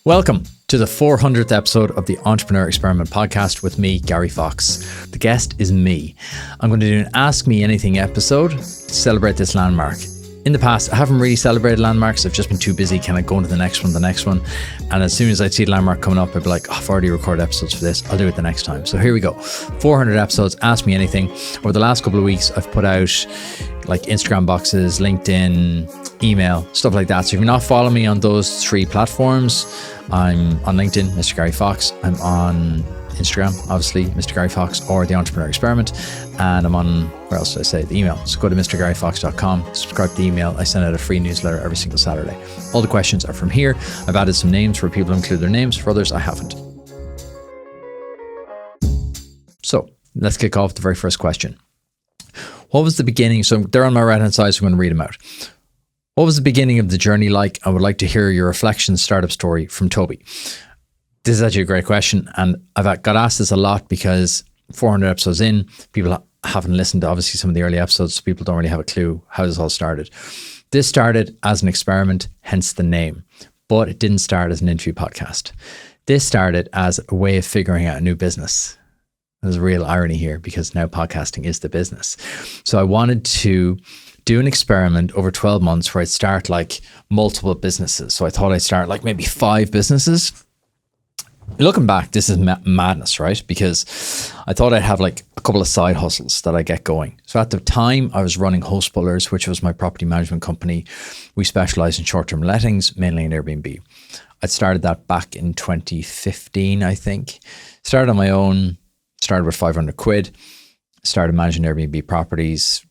Welcome to the 400th episode of the Entrepreneur Experiment podcast with me, Gary Fox. The guest is me. I'm going to do an Ask Me Anything episode to celebrate this landmark. In the past, I haven't really celebrated landmarks. I've just been too busy kind of going to the next one. And as soon as I see a landmark coming up, I'd be like, I've already recorded episodes for this. I'll do it the next time. So here we go. 400 episodes, Ask Me Anything. Over the last couple of weeks, I've put out like Instagram boxes, LinkedIn, email, stuff like that. So if you're not following me on those three platforms, I'm on LinkedIn, Mr. Gary Fox. I'm on Instagram, obviously, Mr. Gary Fox or the Entrepreneur Experiment. And I'm on, where else did I say? The email. So go to mrgaryfox.com, subscribe to the email. I send out a free newsletter every single Saturday. All the questions are from here. I've added some names for people to include their names. For others, I haven't. So let's kick off with the very first question. What was the beginning? So they're on my right-hand side, so I'm going to read them out. What was the beginning of the journey like? I would like to hear your reflection startup story from Toby. This is actually a great question. And I've got asked this a lot because 400 episodes in, people haven't listened to obviously some of the early episodes, so people don't really have a clue how this all started. This started as an experiment, hence the name, but it didn't start as an interview podcast. This started as a way of figuring out a new business. There's a real irony here because now podcasting is the business. So I wanted to do an experiment over 12 months where I'd start like multiple businesses. So I thought I'd start like maybe 5 businesses. Looking back, this is madness, right? Because I thought I'd have like a couple of side hustles that I get going. So at the time I was running Host Builders, which was my property management company. We specialize in short-term lettings, mainly in Airbnb. I started that back in 2015, I think. Started on my own, started with 500 quid, started managing Airbnb properties.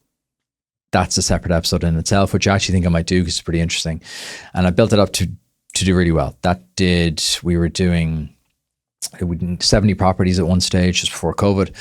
That's a separate episode in itself, which I actually think I might do because it's pretty interesting. And I built it up to do really well. We were doing 70 properties at one stage just before COVID,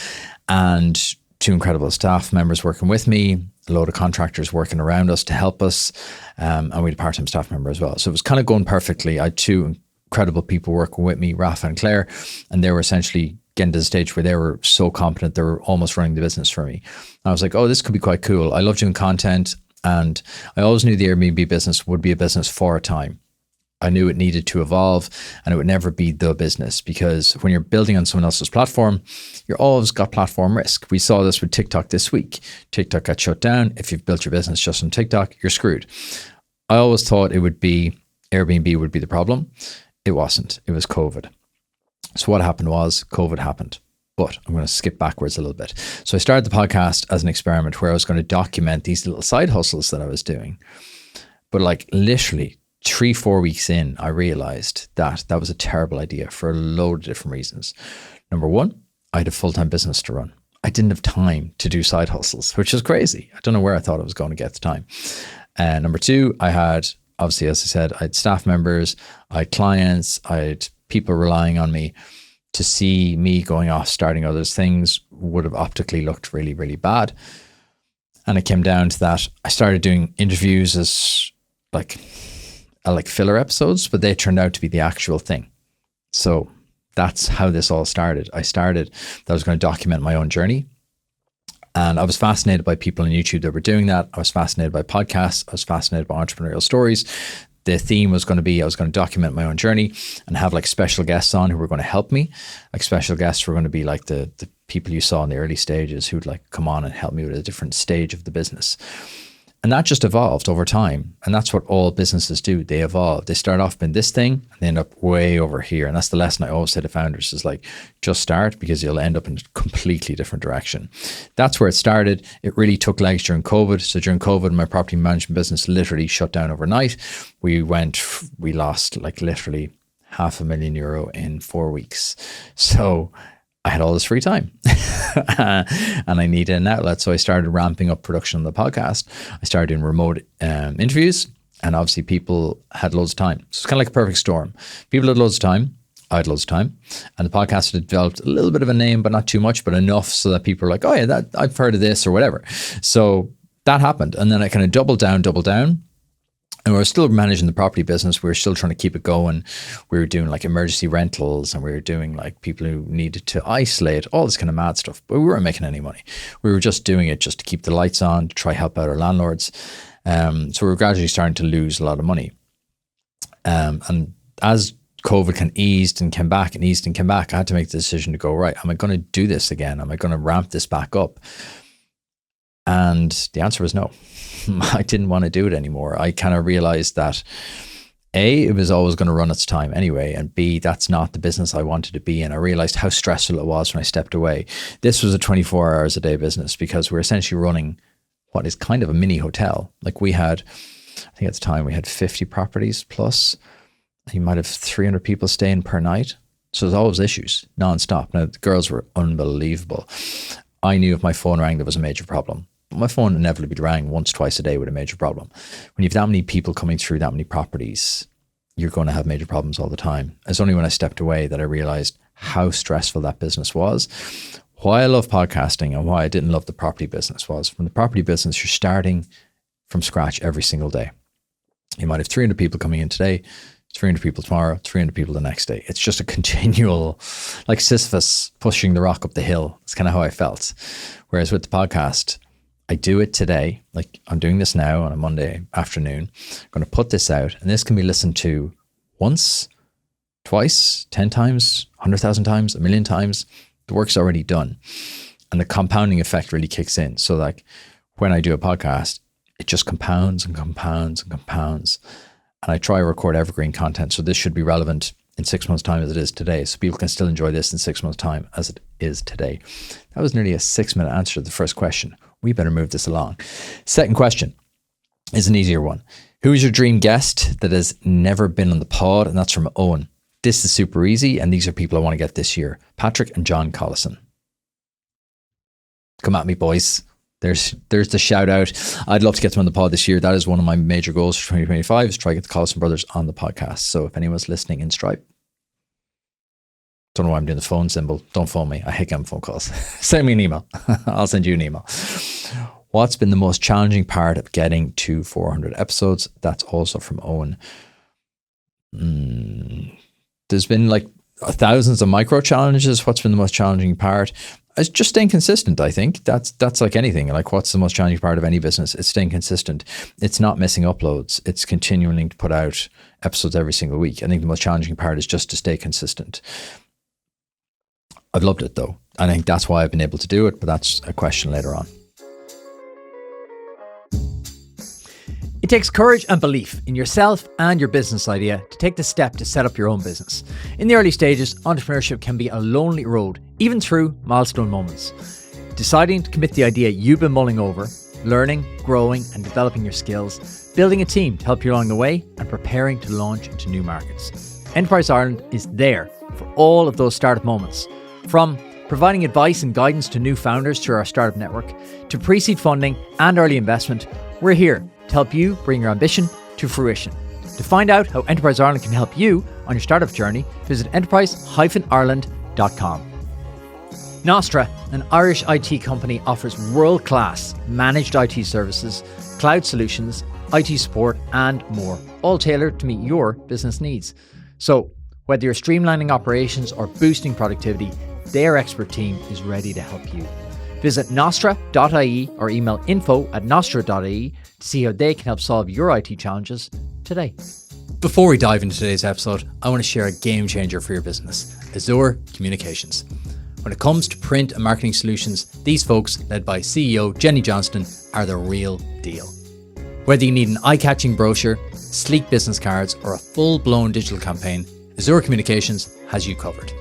and 2 incredible staff members working with me, a load of contractors working around us to help us, and we had a part-time staff member as well. So it was kind of going perfectly. I had 2 incredible people working with me, Rafa and Claire, and they were essentially getting to the stage where they were so competent, they were almost running the business for me. And I was like, oh, this could be quite cool. I love doing content, and I always knew the Airbnb business would be a business for a time. I knew it needed to evolve and it would never be the business, because when you're building on someone else's platform, you're always got platform risk. We saw this with TikTok this week. TikTok got shut down. If you've built your business just on TikTok, you're screwed. I always thought it would be Airbnb would be the problem. It wasn't. It was COVID. So what happened was COVID happened. But I'm going to skip backwards a little bit. So I started the podcast as an experiment where I was going to document these little side hustles that I was doing. But like literally 3-4 weeks in, I realized that was a terrible idea for a load of different reasons. Number one, I had a full-time business to run. I didn't have time to do side hustles, which is crazy. I don't know where I thought I was going to get the time. Number two, I had, obviously, as I said, I had staff members, I had clients, I had people relying on me. To see me going off starting other things would have optically looked really, really bad. And it came down to that. I started doing interviews as like filler episodes, but they turned out to be the actual thing. So that's how this all started. I started that I was going to document my own journey. And I was fascinated by people on YouTube that were doing that. I was fascinated by podcasts. I was fascinated by entrepreneurial stories. The theme was going to be, I was going to document my own journey and have like special guests on who were going to help me. Like special guests were going to be like the people you saw in the early stages who'd like come on and help me with a different stage of the business. And that just evolved over time. And that's what all businesses do. They evolve. They start off in this thing and they end up way over here. And that's the lesson I always say to founders is like, just start, because you'll end up in a completely different direction. That's where it started. It really took legs during COVID. So during COVID, my property management business literally shut down overnight. We lost like literally €500,000 in 4 weeks. So I had all this free time and I needed an outlet. So I started ramping up production on the podcast. I started doing remote interviews, and obviously people had loads of time. So it's kind of like a perfect storm. People had loads of time. I had loads of time, and the podcast had developed a little bit of a name, but not too much, but enough so that people were like, oh yeah, that I've heard of this or whatever. So that happened. And then I kind of doubled down. And we were still managing the property business. We were still trying to keep it going. We were doing like emergency rentals, and we were doing like people who needed to isolate, all this kind of mad stuff. But we weren't making any money. We were just doing it just to keep the lights on, to try help out our landlords. So we were gradually starting to lose a lot of money. And as COVID can eased and came back and eased and came back, I had to make the decision to go, right, am I going to do this again? Am I going to ramp this back up? And the answer was no. I didn't want to do it anymore. I kind of realized that A, it was always going to run its time anyway, and B, that's not the business I wanted to be in. I realized how stressful it was when I stepped away. This was a 24 hours a day business because we're essentially running what is kind of a mini hotel. Like we had, I think at the time we had 50 properties plus. You might have 300 people staying per night. So there's always issues nonstop. Now the girls were unbelievable. I knew if my phone rang, there was a major problem. My phone inevitably rang once, twice a day with a major problem. When you have that many people coming through that many properties, you're going to have major problems all the time. It's only when I stepped away that I realized how stressful that business was. Why I love podcasting and why I didn't love the property business was from the property business, you're starting from scratch every single day. You might have 300 people coming in today, 300 people tomorrow, 300 people the next day. It's just a continual, like Sisyphus pushing the rock up the hill. It's kind of how I felt. Whereas with the podcast, I do it today, like I'm doing this now on a Monday afternoon. I'm going to put this out and this can be listened to once, twice, 10 times, 100,000 times, 1,000,000 times. The work's already done. And the compounding effect really kicks in. So like when I do a podcast, it just compounds and compounds and compounds. And I try to record evergreen content. So this should be relevant in 6 months' time as it is today. So people can still enjoy this in 6 months' time as it is today. That was nearly a 6-minute answer to the first question. We better move this along. Second question is an easier one. Who is your dream guest that has never been on the pod? And that's from Owen. This is super easy. And these are people I want to get this year. Patrick and John Collison. Come at me, boys. There's the shout out. I'd love to get them on the pod this year. That is one of my major goals for 2025 is try to get the Collison brothers on the podcast. So if anyone's listening in Stripe, don't know why I'm doing the phone symbol. Don't phone me. I hate getting phone calls. Send me an email. I'll send you an email. What's been the most challenging part of getting to 400 episodes? That's also from Owen. There's been like thousands of micro challenges. What's been the most challenging part? It's just staying consistent, I think. That's like anything. Like what's the most challenging part of any business? It's staying consistent. It's not missing uploads. It's continuing to put out episodes every single week. I think the most challenging part is just to stay consistent. I've loved it though. I think that's why I've been able to do it, but that's a question later on. It takes courage and belief in yourself and your business idea to take the step to set up your own business. In the early stages, entrepreneurship can be a lonely road, even through milestone moments. Deciding to commit the idea you've been mulling over, learning, growing and developing your skills, building a team to help you along the way, and preparing to launch into new markets. Enterprise Ireland is there for all of those startup moments. From providing advice and guidance to new founders through our startup network, to pre-seed funding and early investment, we're here to help you bring your ambition to fruition. To find out how Enterprise Ireland can help you on your startup journey, visit enterprise-ireland.com. Nostra, an Irish IT company, offers world-class managed IT services, cloud solutions, IT support, and more, all tailored to meet your business needs. So, whether you're streamlining operations or boosting productivity, their expert team is ready to help you. Visit nostra.ie or email info@nostra.ie to see how they can help solve your IT challenges today. Before we dive into today's episode, I want to share a game changer for your business, Azure Communications. When it comes to print and marketing solutions, these folks, led by CEO Jenny Johnston, are the real deal. Whether you need an eye-catching brochure, sleek business cards, or a full-blown digital campaign, Azure Communications has you covered.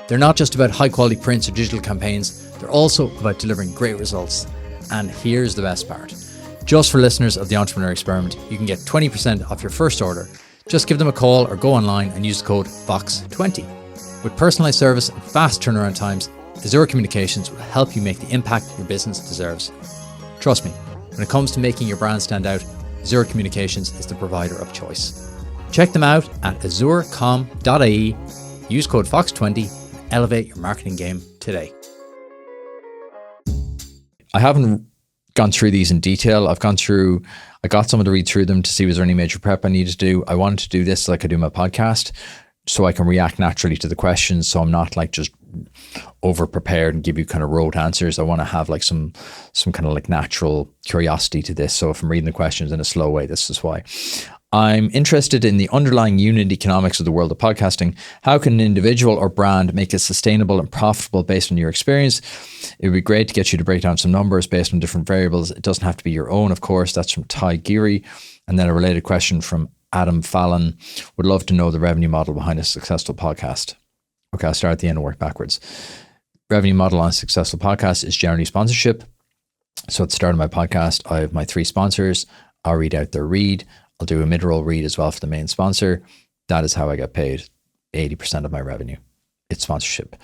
They're not just about high-quality prints or digital campaigns, they're also about delivering great results. And here's the best part. Just for listeners of the Entrepreneur Experiment, you can get 20% off your first order. Just give them a call or go online and use the code FOX20. With personalized service and fast turnaround times, Azure Communications will help you make the impact your business deserves. Trust me, when it comes to making your brand stand out, Azure Communications is the provider of choice. Check them out at azurecom.ie, use code FOX20, and elevate your marketing game today. I haven't gone through these in detail. I got someone to read through them to see was there any major prep I needed to do. I wanted to do this like I do my podcast so I can react naturally to the questions, so I'm not like just over prepared and give you kind of rote answers. I want to have like some kind of like natural curiosity to this. So if I'm reading the questions in a slow way, this is why. I'm interested in the underlying unit economics of the world of podcasting. How can an individual or brand make it sustainable and profitable based on your experience? It would be great to get you to break down some numbers based on different variables. It doesn't have to be your own, of course. That's from Ty Geary. And then a related question from Adam Fallon. Would love to know the revenue model behind a successful podcast. Okay, I'll start at the end and work backwards. Revenue model on a successful podcast is generally sponsorship. So at the start of my podcast, I have my 3 sponsors. I'll read out their read. I'll do a mid-roll read as well for the main sponsor. That is how I get paid 80% of my revenue. It's sponsorship.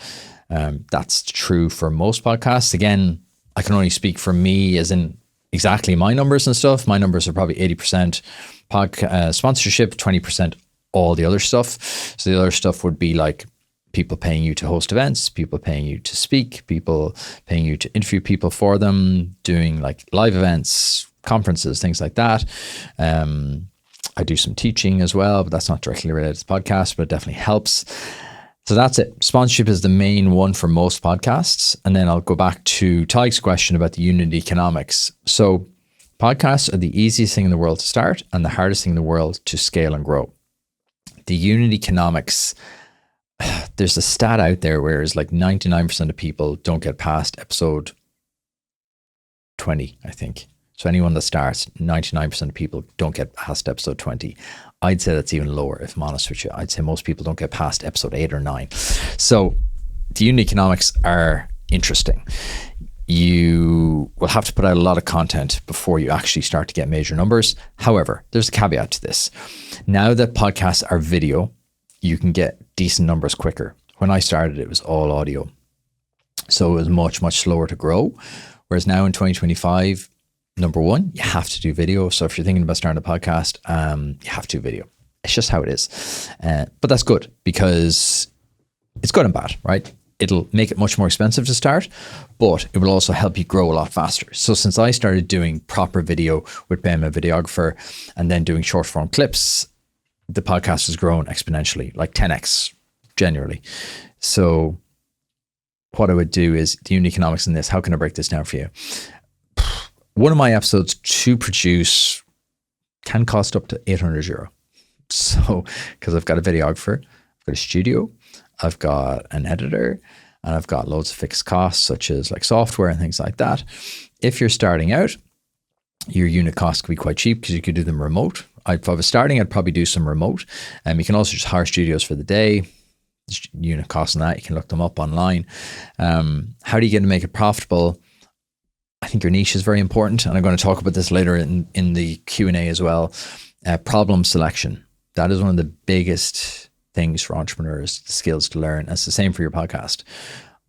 That's true for most podcasts. Again, I can only speak for me as in exactly my numbers and stuff. My numbers are probably 80% sponsorship, 20% all the other stuff. So the other stuff would be like people paying you to host events, people paying you to speak, people paying you to interview people for them, doing like live events, conferences, things like that. I do some teaching as well, but that's not directly related to the podcast, but it definitely helps. So that's it. Sponsorship is the main one for most podcasts. And then I'll go back to Tyke's question about the unit economics. So podcasts are the easiest thing in the world to start and the hardest thing in the world to scale and grow. The unit economics, there's a stat out there where it's like 99% of people don't get past episode 20, I think. So anyone that starts, 99% of people don't get past episode 20. I'd say that's even lower, if I'm honest with you. I'd say most people don't get past episode 8 or 9. So the unit economics are interesting. You will have to put out a lot of content before you actually start to get major numbers. However, there's a caveat to this. Now that podcasts are video, you can get decent numbers quicker. When I started, it was all audio. So it was much, much slower to grow. Whereas now in 2025, number one, you have to do video. So if you're thinking about starting a podcast, you have to do video. It's just how it is. But that's good because it's good and bad, right? It'll make it much more expensive to start, but it will also help you grow a lot faster. So since I started doing proper video with paying a videographer and then doing short form clips, the podcast has grown exponentially, like 10x generally. So what I would do is the unit economics in this. How can I break this down for you? One of my episodes to produce can cost up to 800 euro. So, because I've got a videographer, I've got a studio, I've got an editor, and I've got loads of fixed costs, such as like software and things like that. If you're starting out, your unit costs could be quite cheap because you could do them remote. If I was starting, I'd probably do some remote. You can also just hire studios for the day. There's unit costs on that. You can look them up online. How do you get to make it profitable? I think your niche is very important. And I'm going to talk about this later in the Q&A as well. Problem selection. That is one of the biggest things for entrepreneurs, the skills to learn. It's the same for your podcast.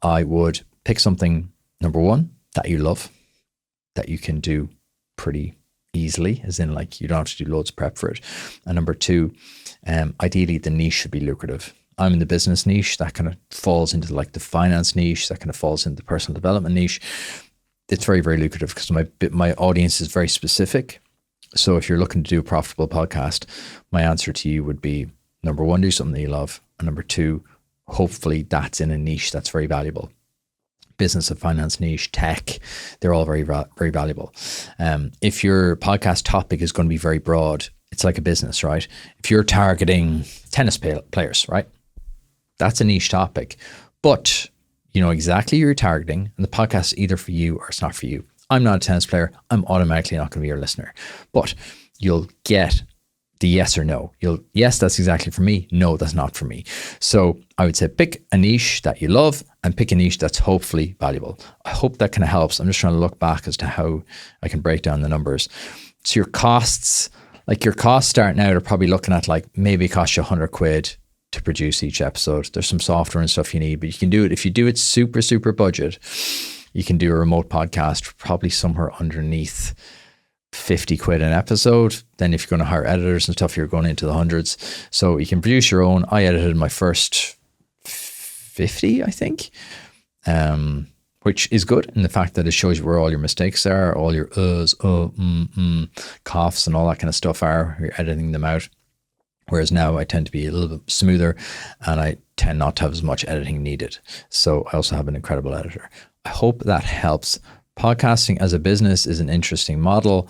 I would pick something, number one, that you love, that you can do pretty easily, as in like you don't have to do loads of prep for it. And number two, ideally the niche should be lucrative. I'm in the business niche. That kind of falls into like the finance niche. That kind of falls into the personal development niche. It's very, very lucrative because my audience is very specific. So if you're looking to do a profitable podcast, my answer to you would be, number one, do something that you love. And number two, hopefully that's in a niche that's very valuable. Business and finance niche, tech, they're all very, very valuable. If your podcast topic is going to be very broad, it's like a business, right? If you're targeting tennis players, right? That's a niche topic. But you know exactly who you're targeting, and the podcast is either for you or it's not for you. I'm not a tennis player. I'm automatically not going to be your listener. But you'll get the yes or no. Yes, that's exactly for me. No, that's not for me. So I would say pick a niche that you love and pick a niche that's hopefully valuable. I hope that kind of helps. I'm just trying to look back as to how I can break down the numbers. So your costs, like your costs starting out are probably looking at like maybe it costs you 100 quid to produce each episode. There's some software and stuff you need, but you can do it. If you do it super, super budget, you can do a remote podcast probably somewhere underneath 50 quid an episode. Then if you're going to hire editors and stuff, you're going into the hundreds. So you can produce your own. I edited my first 50, I think, which is good in the fact that it shows you where all your mistakes are, all your coughs and all that kind of stuff are. You're editing them out. Whereas now I tend to be a little bit smoother and I tend not to have as much editing needed. So I also have an incredible editor. I hope that helps. Podcasting as a business is an interesting model.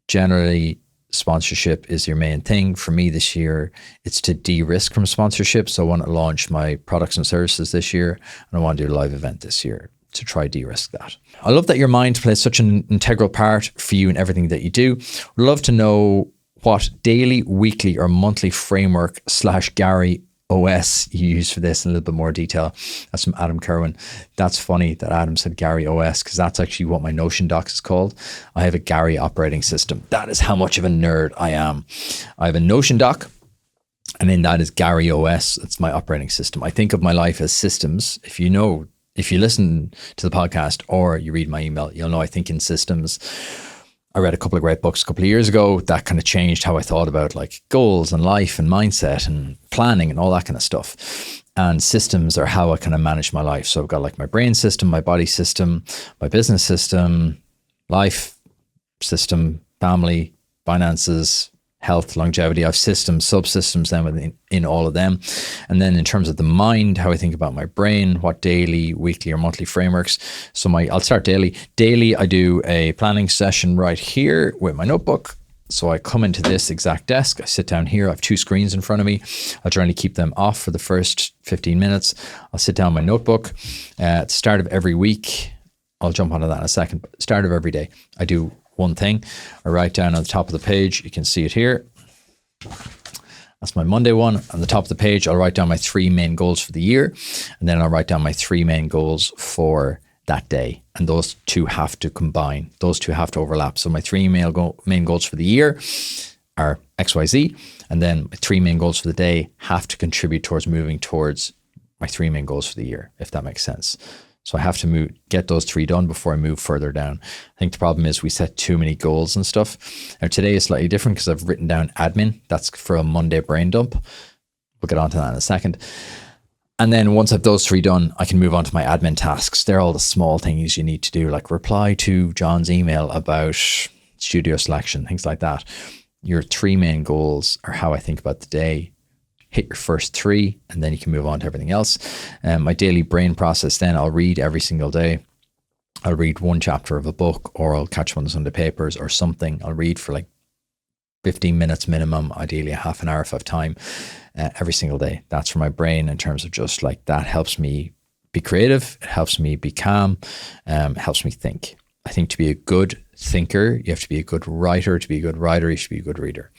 Generally, sponsorship is your main thing. For me this year, it's to de-risk from sponsorship. So I want to launch my products and services this year, and I want to do a live event this year to try de-risk that. I love that your mind plays such an integral part for you in everything that you do. Would love to know what daily, weekly, or monthly framework / Gary OS you use for this in a little bit more detail. That's from Adam Kerwin. That's funny that Adam said Gary OS, because that's actually what my Notion docs is called. I have a Gary operating system. That is how much of a nerd I am. I have a Notion doc, and in that is Gary OS. It's my operating system. I think of my life as systems. If you listen to the podcast or you read my email, you'll know I think in systems. I read a couple of great books a couple of years ago that kind of changed how I thought about like goals and life and mindset and planning and all that kind of stuff. And systems are how I kind of manage my life. So I've got like my brain system, my body system, my business system, life system, family, finances, health, longevity. I have systems, subsystems then in all of them. And then in terms of the mind, how I think about my brain, what daily, weekly, or monthly frameworks. So I'll start daily. Daily, I do a planning session right here with my notebook. So I come into this exact desk. I sit down here. I have 2 screens in front of me. I'll generally keep them off for the first 15 minutes. I'll sit down my notebook. At the start of every week, I'll jump onto that in a second. But start of every day, I do one thing. I write down on the top of the page, you can see it here. That's my Monday one. On the top of the page, I'll write down my 3 main goals for the year. And then I'll write down my 3 main goals for that day. And those 2 have to combine. Those 2 have to overlap. So my 3 main goals for the year are XYZ. And then my 3 main goals for the day have to contribute towards moving towards my 3 main goals for the year, if that makes sense. So I have to get those 3 done before I move further down. I think the problem is we set too many goals and stuff. Now today is slightly different because I've written down admin. That's for a Monday brain dump. We'll get onto that in a second. And then once I've those 3 done, I can move on to my admin tasks. They're all the small things you need to do, like reply to John's email about studio selection, things like that. Your 3 main goals are how I think about the day. Hit your first 3, and then you can move on to everything else. My daily brain process, then I'll read every single day. I'll read 1 chapter of a book, or I'll catch one of the Sunday papers or something. I'll read for like 15 minutes minimum, ideally a half an hour if I have time, every single day. That's for my brain in terms of just like that helps me be creative. It helps me be calm. It helps me think. I think to be a good thinker, you have to be a good writer. To be a good writer, you should be a good reader.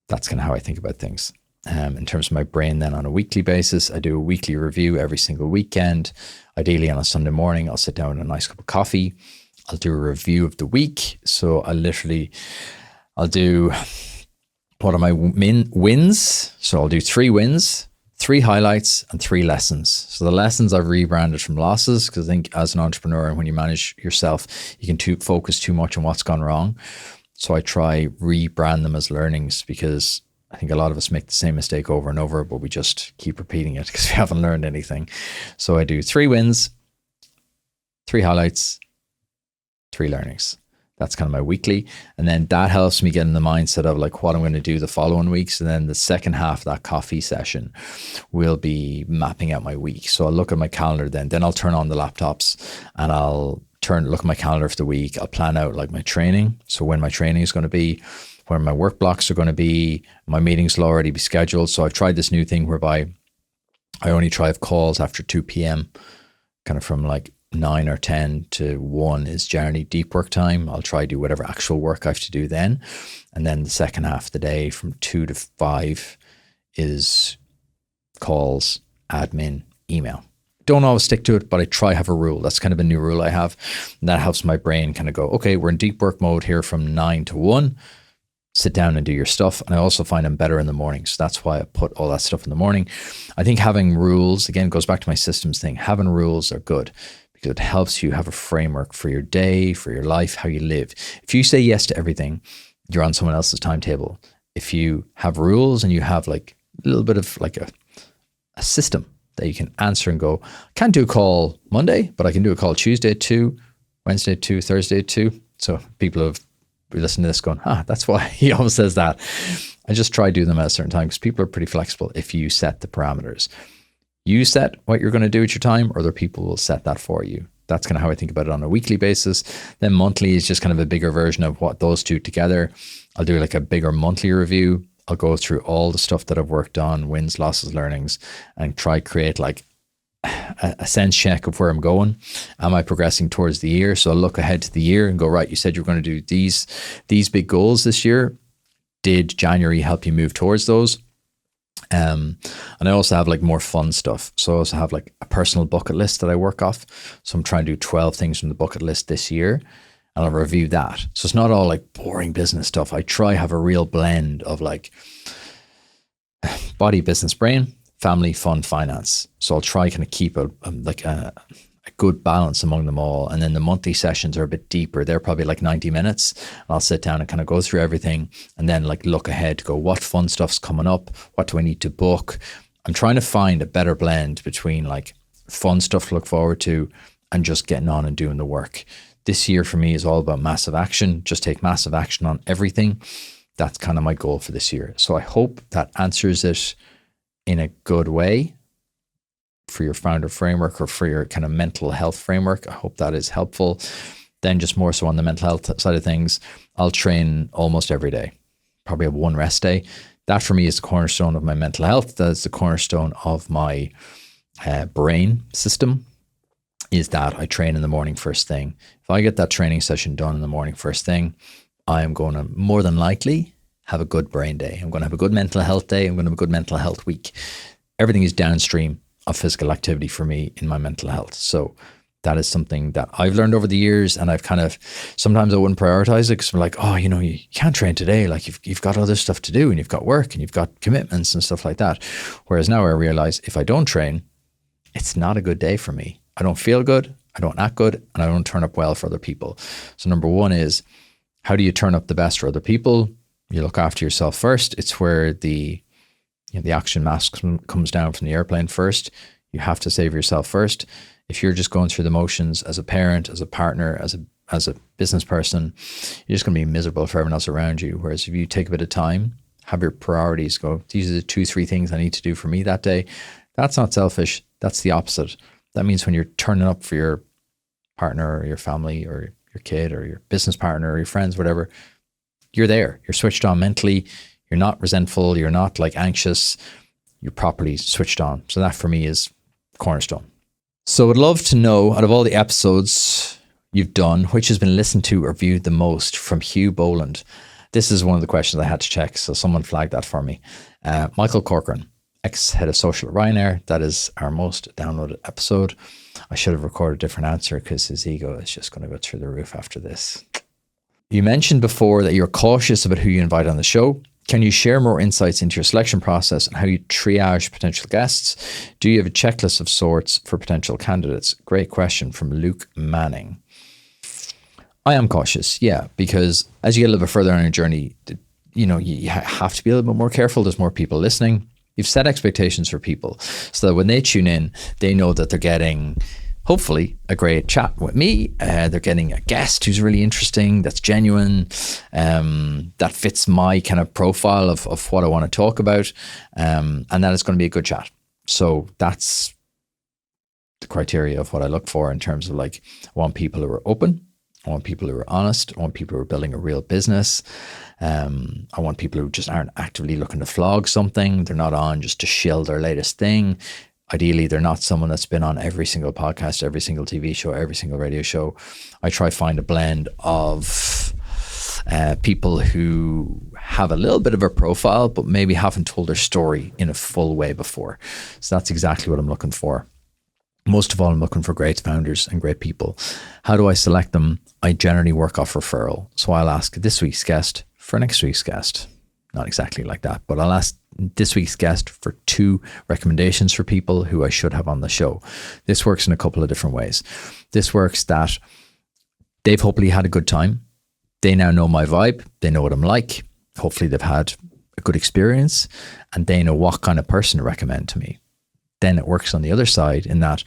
That's kind of how I think about things. In terms of my brain, then on a weekly basis, I do a weekly review every single weekend. Ideally on a Sunday morning, I'll sit down with a nice cup of coffee. I'll do a review of the week. So I'll do, what are my wins? So I'll do 3 wins, 3 highlights, and 3 lessons. So the lessons I've rebranded from losses, because I think as an entrepreneur and when you manage yourself, you can focus too much on what's gone wrong. So I try rebrand them as learnings, because I think a lot of us make the same mistake over and over, but we just keep repeating it because we haven't learned anything. So I do 3 wins, 3 highlights, 3 learnings. That's kind of my weekly. And then that helps me get in the mindset of like what I'm going to do the following weeks. And then the second half of that coffee session will be mapping out my week. So I'll look at my calendar then I'll turn on the laptops and I'll look at my calendar for the week. I'll plan out like my training. So when my training is going to be, where my work blocks are going to be, my meetings will already be scheduled. So I've tried this new thing whereby I only try have calls after 2 p.m, kind of from like 9 or 10 to 1 is generally deep work time. I'll try to do whatever actual work I have to do then. And then the second half of the day from 2 to 5 is calls, admin, email. Don't always stick to it, but I try have a rule. That's kind of a new rule I have. And that helps my brain kind of go, okay, we're in deep work mode here from 9 to 1. Sit down and do your stuff. And I also find I'm better in the morning. So that's why I put all that stuff in the morning. I think having rules, again, goes back to my systems thing. Having rules are good because it helps you have a framework for your day, for your life, how you live. If you say yes to everything, you're on someone else's timetable. If you have rules and you have like a little bit of like a system that you can answer and go, I can't do a call Monday, but I can do a call Tuesday at 2, Wednesday at 2, Thursday at 2. So people have listened to this going, that's why he always says that. I just try to do them at a certain time because people are pretty flexible if you set the parameters. You set what you're going to do at your time, or other people will set that for you. That's kind of how I think about it on a weekly basis. Then monthly is just kind of a bigger version of what those two together. I'll do like a bigger monthly review. I'll go through all the stuff that I've worked on, wins, losses, learnings, and try create like a sense check of where I'm going. Am I progressing towards the year? So I'll look ahead to the year and go, right, you said you were going to do these big goals this year. Did January help you move towards those? And I also have like more fun stuff. So I also have like a personal bucket list that I work off. So I'm trying to do 12 things from the bucket list this year, and I'll review that. So it's not all like boring business stuff. I try have a real blend of like body, business, brain, family, fun, finance. So I'll try kind of keep a good balance among them all. And then the monthly sessions are a bit deeper. They're probably like 90 minutes. And I'll sit down and kind of go through everything and then like look ahead to go, what fun stuff's coming up? What do I need to book? I'm trying to find a better blend between like fun stuff to look forward to and just getting on and doing the work. This year for me is all about massive action. Just take massive action on everything. That's kind of my goal for this year. So I hope that answers it in a good way for your founder framework or for your kind of mental health framework. I hope that is helpful. Then just more so on the mental health side of things, I'll train almost every day. Probably have one rest day. That for me is the cornerstone of my mental health. That's the cornerstone of my brain system, is that I train in the morning first thing. If I get that training session done in the morning first thing, I am going to more than likely have a good brain day. I'm going to have a good mental health day. I'm going to have a good mental health week. Everything is downstream of physical activity for me in my mental health. So that is something that I've learned over the years, and I've kind of, sometimes I wouldn't prioritize it because I'm like, oh, you can't train today. Like you've got other stuff to do, and you've got work and you've got commitments and stuff like that. Whereas now I realize if I don't train, it's not a good day for me. I don't feel good. I don't act good, and I don't turn up well for other people. So number one is, how do you turn up the best for other people? You look after yourself first. It's where the oxygen mask comes down from the airplane first. You have to save yourself first. If you're just going through the motions as a parent, as a partner, as a business person, you're just going to be miserable for everyone else around you. Whereas if you take a bit of time, have your priorities, go, these are the 2-3 things I need to do for me that day. That's not selfish. That's the opposite. That means when you're turning up for your partner or your family or your kid or your business partner or your friends, whatever, you're there. You're switched on mentally. You're not resentful. You're not like anxious. You're properly switched on. So that for me is cornerstone. So I'd love to know, out of all the episodes you've done, which has been listened to or viewed the most, from Hugh Boland. This is one of the questions I had to check. So someone flagged that for me. Michael Corcoran, ex-head of social at Ryanair. That is our most downloaded episode. I should have recorded a different answer because his ego is just going to go through the roof after this. You mentioned before that you're cautious about who you invite on the show. Can you share more insights into your selection process and how you triage potential guests? Do you have a checklist of sorts for potential candidates? Great question from Luke Manning. I am cautious, yeah, because as you get a little bit further on your journey, you have to be a little bit more careful. There's more people listening. You've set expectations for people so that when they tune in, they know that they're getting, hopefully, a great chat with me. They're getting a guest who's really interesting, that's genuine, that fits my kind of profile of what I want to talk about, and that it's going to be a good chat. So that's the criteria of what I look for in terms of like, I want people who are open. I want people who are honest. I want people who are building a real business. I want people who just aren't actively looking to flog something. They're not on just to shill their latest thing. Ideally, they're not someone that's been on every single podcast, every single TV show, every single radio show. I try to find a blend of people who have a little bit of a profile, but maybe haven't told their story in a full way before. So that's exactly what I'm looking for. Most of all, I'm looking for great founders and great people. How do I select them? I generally work off referral. So I'll ask this week's guest for next week's guest. Not exactly like that, but I'll ask this week's guest for 2 recommendations for people who I should have on the show. This works in a couple of different ways. This works that they've hopefully had a good time. They now know my vibe. They know what I'm like. Hopefully they've had a good experience and they know what kind of person to recommend to me. Then it works on the other side in that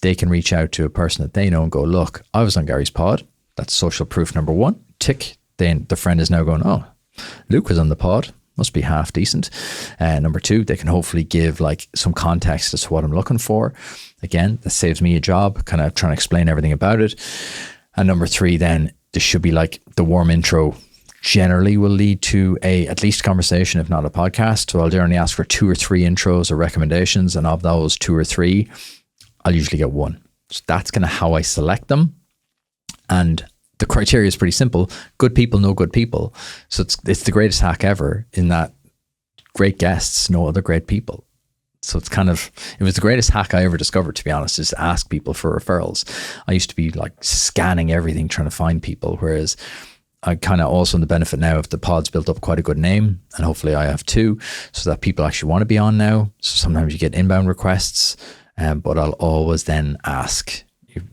they can reach out to a person that they know and go, look, I was on Gary's pod. That's social proof number 1. Tick. Then the friend is now going, oh, Luke was on the pod. Must be half decent. Number 2, they can hopefully give like some context as to what I'm looking for. Again, that saves me a job, kind of trying to explain everything about it. And number 3, then this should be like the warm intro, generally will lead to at least a conversation, if not a podcast. So I'll generally ask for 2 or 3 intros or recommendations. And of those 2 or 3, I'll usually get 1. So that's kind of how I select them. And the criteria is pretty simple. Good people know good people. So it's the greatest hack ever, in that great guests know other great people. So it was the greatest hack I ever discovered, to be honest, is to ask people for referrals. I used to be like scanning everything, trying to find people, whereas I kind of also in the benefit now of the pod's built up quite a good name, and hopefully I have too, so that people actually want to be on now. So sometimes you get inbound requests, but I'll always then ask.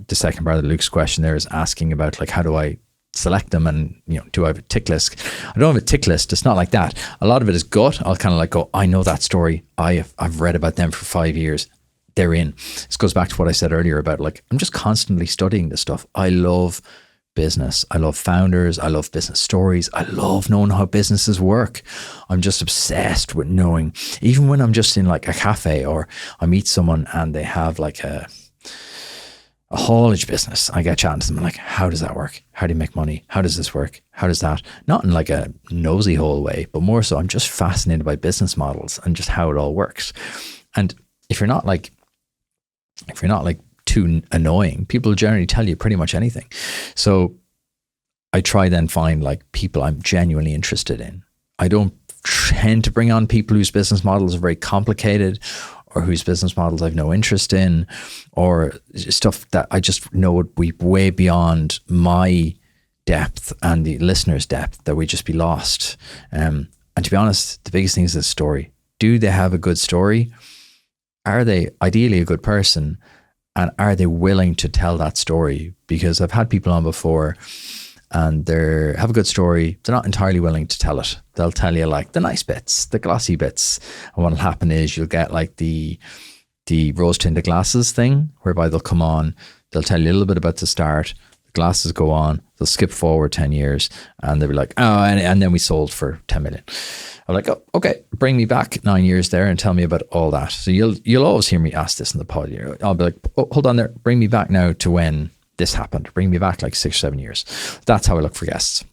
The second part of Luke's question there is asking about like, how do I select them, and do I have a tick list? I don't have a tick list. It's not like that. A lot of it is gut. I'll kind of like go, I know that story. I've read about them for 5 years. They're in. This goes back to what I said earlier about like, I'm just constantly studying this stuff. I love business. I love founders. I love business stories. I love knowing how businesses work. I'm just obsessed with knowing, even when I'm just in like a cafe or I meet someone and they have like a haulage business, I get chatting to them. I'm like, how does that work? How do you make money? How does this work? How does that? Not in like a nosy hole way, but more so I'm just fascinated by business models and just how it all works. And if you're not like too annoying, people generally tell you pretty much anything. So I try then find like people I'm genuinely interested in. I don't tend to bring on people whose business models are very complicated, or whose business models I've no interest in, or stuff that I just know would be way beyond my depth and the listener's depth, that we'd just be lost. And to be honest, the biggest thing is the story. Do they have a good story? Are they ideally a good person? And are they willing to tell that story? Because I've had people on before and they have a good story. They're not entirely willing to tell it. They'll tell you like the nice bits, the glossy bits. And what'll happen is you'll get like the rose tinted glasses thing, whereby they'll come on, they'll tell you a little bit about the start, the glasses go on, they'll skip forward 10 years and they'll be like, oh, and then we sold for 10 million. I'm like, oh, okay, bring me back 9 years there and tell me about all that. So you'll always hear me ask this in the pod. I'll be like, oh, hold on there, bring me back now to when this happened. Bring me back like 6 or 7 years. That's how I look for guests.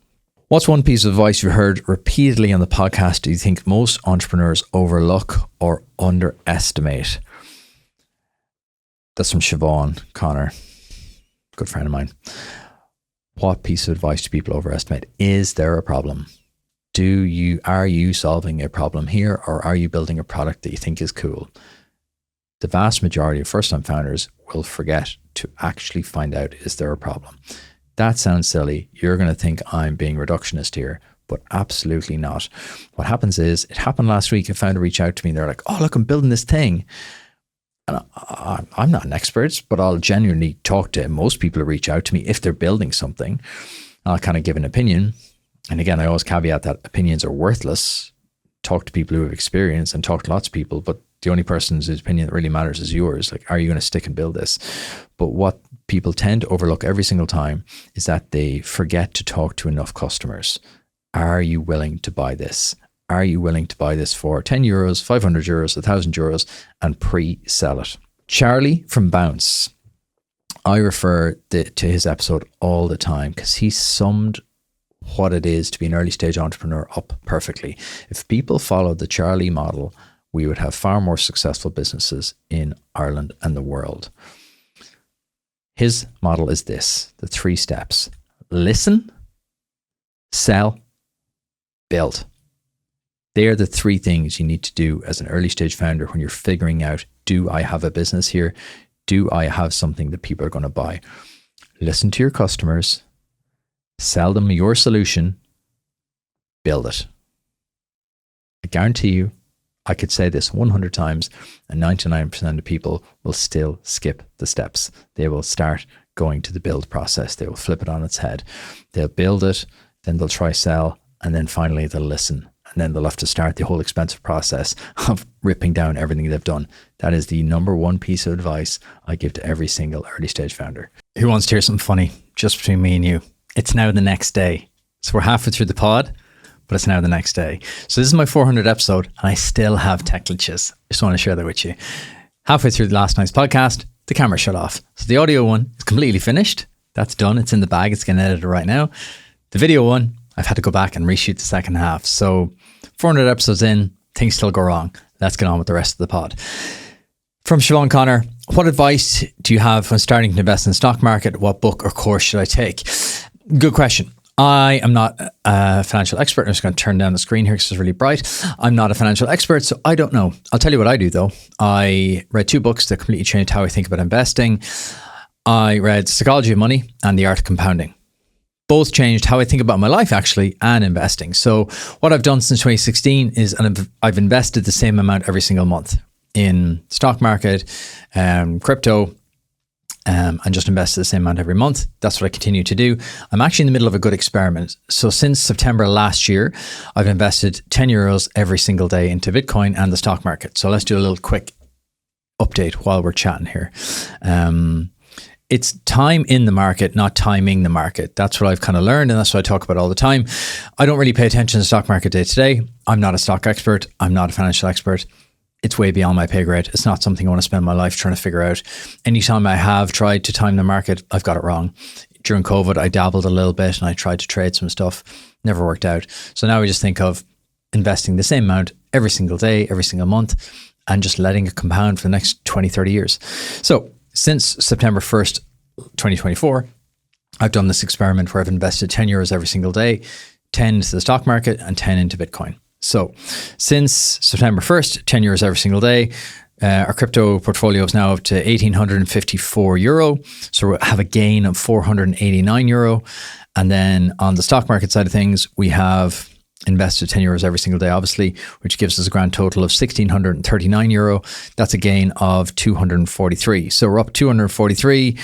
What's one piece of advice you've heard repeatedly on the podcast do you think most entrepreneurs overlook or underestimate? That's from Siobhan Connor, good friend of mine. What piece of advice do people overestimate? Is there a problem? Are you solving a problem here, or are you building a product that you think is cool? The vast majority of first-time founders will forget to actually find out, is there a problem? That sounds silly. You're going to think I'm being reductionist here, but absolutely not. What happens is, it happened last week. A founder reached out to me and they're like, oh, look, I'm building this thing. And I'm not an expert, but I'll genuinely talk to most people who reach out to me if they're building something. I'll kind of give an opinion. And again, I always caveat that opinions are worthless. Talk to people who have experience and talk to lots of people, but the only person's opinion that really matters is yours. Like, are you going to stick and build this? But what people tend to overlook every single time is that they forget to talk to enough customers. Are you willing to buy this? Are you willing to buy this for 10 euros, 500 euros, 1,000 euros and pre-sell it? Charlie from Bounce, I refer to his episode all the time because he summed what it is to be an early stage entrepreneur up perfectly. If people followed the Charlie model, we would have far more successful businesses in Ireland and the world. His model is this, the 3 steps: listen, sell, build. They are the 3 things you need to do as an early stage founder when you're figuring out, do I have a business here? Do I have something that people are going to buy? Listen to your customers, sell them your solution, build it. I guarantee you, I could say this 100 times and 99% of people will still skip the steps. They will start going to the build process. They will flip it on its head. They'll build it, then they'll try sell, and then finally they'll listen. And then they'll have to start the whole expensive process of ripping down everything they've done. That is the number 1 piece of advice I give to every single early stage founder. Who wants to hear something funny? Just between me and you. It's now the next day. So we're halfway through the pod, but it's now the next day. So this is my 400th episode and I still have tech glitches. Just want to share that with you. Halfway through last night's podcast, the camera shut off. So the audio one is completely finished. That's done. It's in the bag. It's getting edited right now. The video one, I've had to go back and reshoot the second half. So 400 episodes in, things still go wrong. Let's get on with the rest of the pod. From Siobhan Connor, what advice do you have when starting to invest in the stock market? What book or course should I take? Good question. I am not a financial expert. I'm just going to turn down the screen here because it's really bright. I'm not a financial expert, so I don't know. I'll tell you what I do though. I read 2 books that completely changed how I think about investing. I read Psychology of Money and The Art of Compounding. Both changed how I think about my life actually and investing. So what I've done since 2016 is I've invested the same amount every single month in stock market, crypto, and just invested the same amount every month. That's what I continue to do. I'm actually in the middle of a good experiment. So since September last year, I've invested 10 euros every single day into Bitcoin and the stock market. So let's do a little quick update while we're chatting here. It's time in the market, not timing the market. That's what I've kind of learned, and that's what I talk about all the time. I don't really pay attention to the stock market day to day. I'm not a stock expert. I'm not a financial expert. It's way beyond my pay grade. It's not something I want to spend my life trying to figure out. Anytime I have tried to time the market, I've got it wrong. During COVID, I dabbled a little bit and I tried to trade some stuff. Never worked out. So now we just think of investing the same amount every single day, every single month, and just letting it compound for the next 20, 30 years. So since September 1st, 2024, I've done this experiment where I've invested 10 euros every single day, 10 into the stock market and 10 into Bitcoin. So since September 1st, 10 euros every single day. Our crypto portfolio is now up to 1,854 euro. So we have a gain of 489 euro. And then on the stock market side of things, we have invested 10 euros every single day, obviously, which gives us a grand total of 1,639 euro. That's a gain of 243. So we're up 243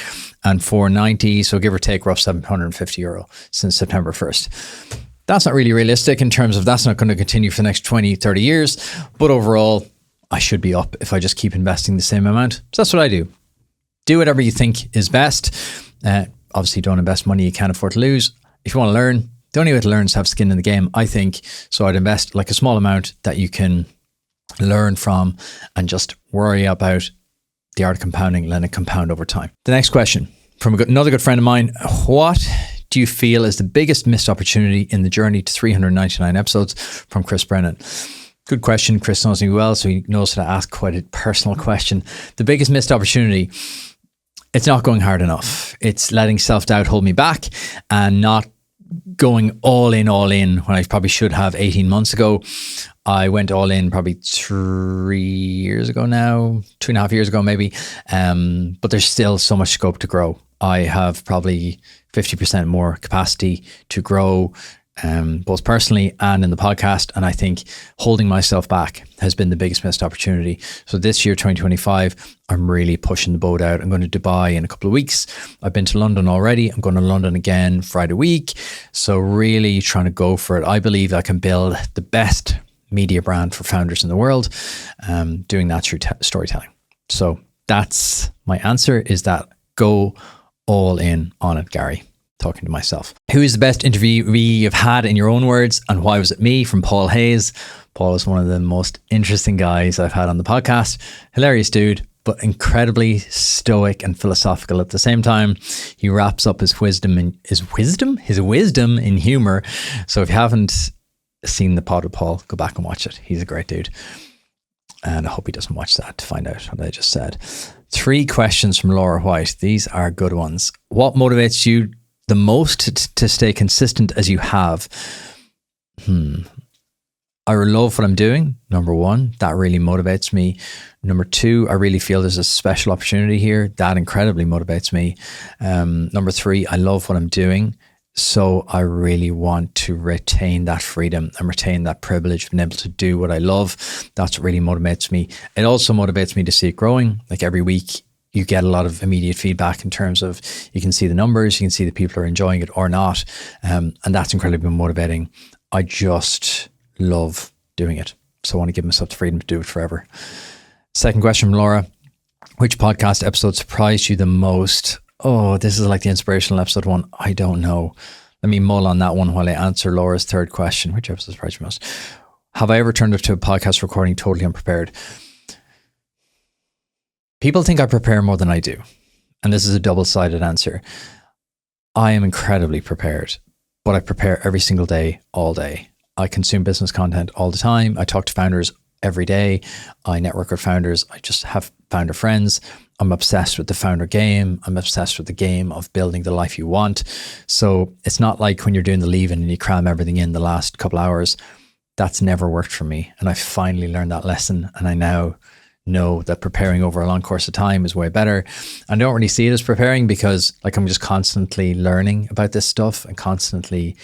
and 490. So give or take, we're up 750 euro since September 1st. That's not really realistic in terms of that's not going to continue for the next 20, 30 years. But overall, I should be up if I just keep investing the same amount. So that's what I do. Do whatever you think is best. Obviously, don't invest money you can't afford to lose. If you want to learn, the only way to learn is have skin in the game, I think. So I'd invest like a small amount that you can learn from and just worry about the art of compounding, letting it compound over time. The next question from another good friend of mine. What do you feel is the biggest missed opportunity in the journey to 399 episodes? From Chris Brennan. Good question. Chris knows me well, so he knows how to ask quite a personal question. The biggest missed opportunity, it's not going hard enough. It's letting self-doubt hold me back and not going all in when I probably should have 18 months ago. I went all in probably 3 years ago now, 2.5 years ago maybe. But there's still so much scope to grow. I have probably 50% more capacity to grow, both personally and in the podcast. And I think holding myself back has been the biggest missed opportunity. So this year, 2025, I'm really pushing the boat out. I'm going to Dubai in a couple of weeks. I've been to London already. I'm going to London again Friday week. So really trying to go for it. I believe I can build the best media brand for founders in the world, doing that through storytelling. So that's my answer, is that go all in on it, Gary. Talking to myself. Who is the best interviewee you've had in your own words, and why was it me? From Paul Hayes. Paul is one of the most interesting guys I've had on the podcast. Hilarious dude, but incredibly stoic and philosophical at the same time. He wraps up his wisdom in humor. So if you haven't seen the pod with Paul, go back and watch it. He's a great dude. And I hope he doesn't watch that to find out what I just said. 3 questions from Laura White. These are good ones. What motivates you the most to stay consistent as you have? I love what I'm doing. Number 1, that really motivates me. Number 2, I really feel there's a special opportunity here. That incredibly motivates me. Number 3, I love what I'm doing. So I really want to retain that freedom and retain that privilege of being able to do what I love. That's what really motivates me. It also motivates me to see it growing. Like every week, you get a lot of immediate feedback in terms of you can see the numbers, you can see that people are enjoying it or not. And that's incredibly motivating. I just love doing it. So I want to give myself the freedom to do it forever. Second question from Laura. Which podcast episode surprised you the most? Oh, this is like the inspirational episode one. I don't know. Let me mull on that one while I answer Laura's third question. Which episode surprised you most? Have I ever turned up to a podcast recording totally unprepared? People think I prepare more than I do. And this is a double-sided answer. I am incredibly prepared, but I prepare every single day, all day. I consume business content all the time. I talk to founders every day. I network with founders. I just have founder friends. I'm obsessed with the founder game. I'm obsessed with the game of building the life you want. So it's not like when you're doing the leave-in and you cram everything in the last couple hours. That's never worked for me. And I finally learned that lesson. And I now know that preparing over a long course of time is way better. I don't really see it as preparing because like I'm just constantly learning about this stuff and constantly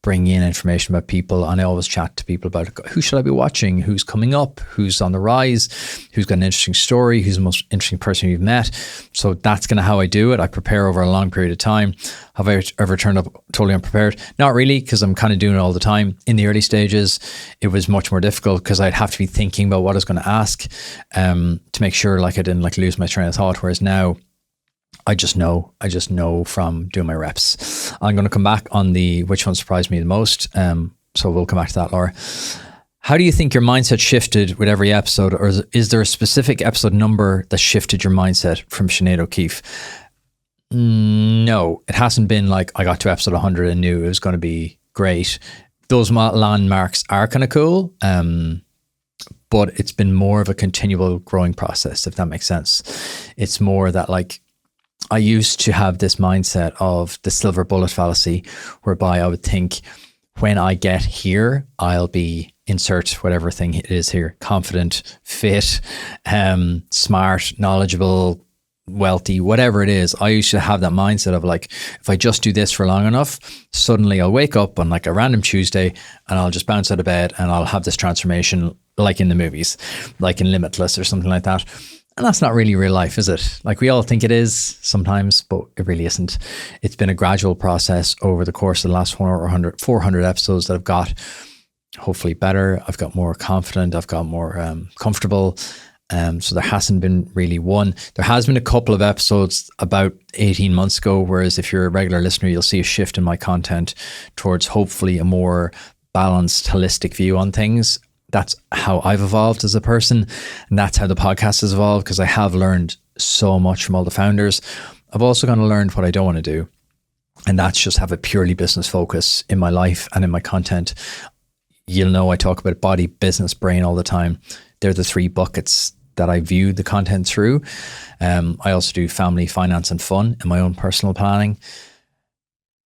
bring in information about people. And I always chat to people about who should I be watching, who's coming up, who's on the rise, who's got an interesting story, who's the most interesting person you've met. So that's kind of how I do it. I prepare over a long period of time. Have I ever turned up totally unprepared? Not really, because I'm kind of doing it all the time. In the early stages, it was much more difficult because I'd have to be thinking about what I was going to ask to make sure like I didn't like lose my train of thought. Whereas now, I just know from doing my reps. I'm going to come back on the which one surprised me the most. So we'll come back to that, Laura. How do you think your mindset shifted with every episode, or is there a specific episode number that shifted your mindset from Sinead O'Keefe? No, it hasn't been like I got to episode 100 and knew it was going to be great. Those landmarks are kind of cool. But it's been more of a continual growing process, if that makes sense. It's more that like, I used to have this mindset of the silver bullet fallacy, whereby I would think when I get here, I'll be insert whatever thing it is here, confident, fit, smart, knowledgeable, wealthy, whatever it is. I used to have that mindset of like, if I just do this for long enough, suddenly I'll wake up on like a random Tuesday and I'll just bounce out of bed and I'll have this transformation like in the movies, like in Limitless or something like that. And that's not really real life, is it? Like we all think it is sometimes, but it really isn't. It's been a gradual process over the course of the last 400 episodes that I've got hopefully better. I've got more confident. I've got more comfortable. So there hasn't been really one. There has been a couple of episodes about 18 months ago, whereas if you're a regular listener, you'll see a shift in my content towards hopefully a more balanced, holistic view on things. That's how I've evolved as a person. And that's how the podcast has evolved, because I have learned so much from all the founders. I've also kind of learned what I don't want to do. And that's just have a purely business focus in my life and in my content. You'll know I talk about body, business, brain all the time. They're the three buckets that I view the content through. I also do family, finance, and fun in my own personal planning.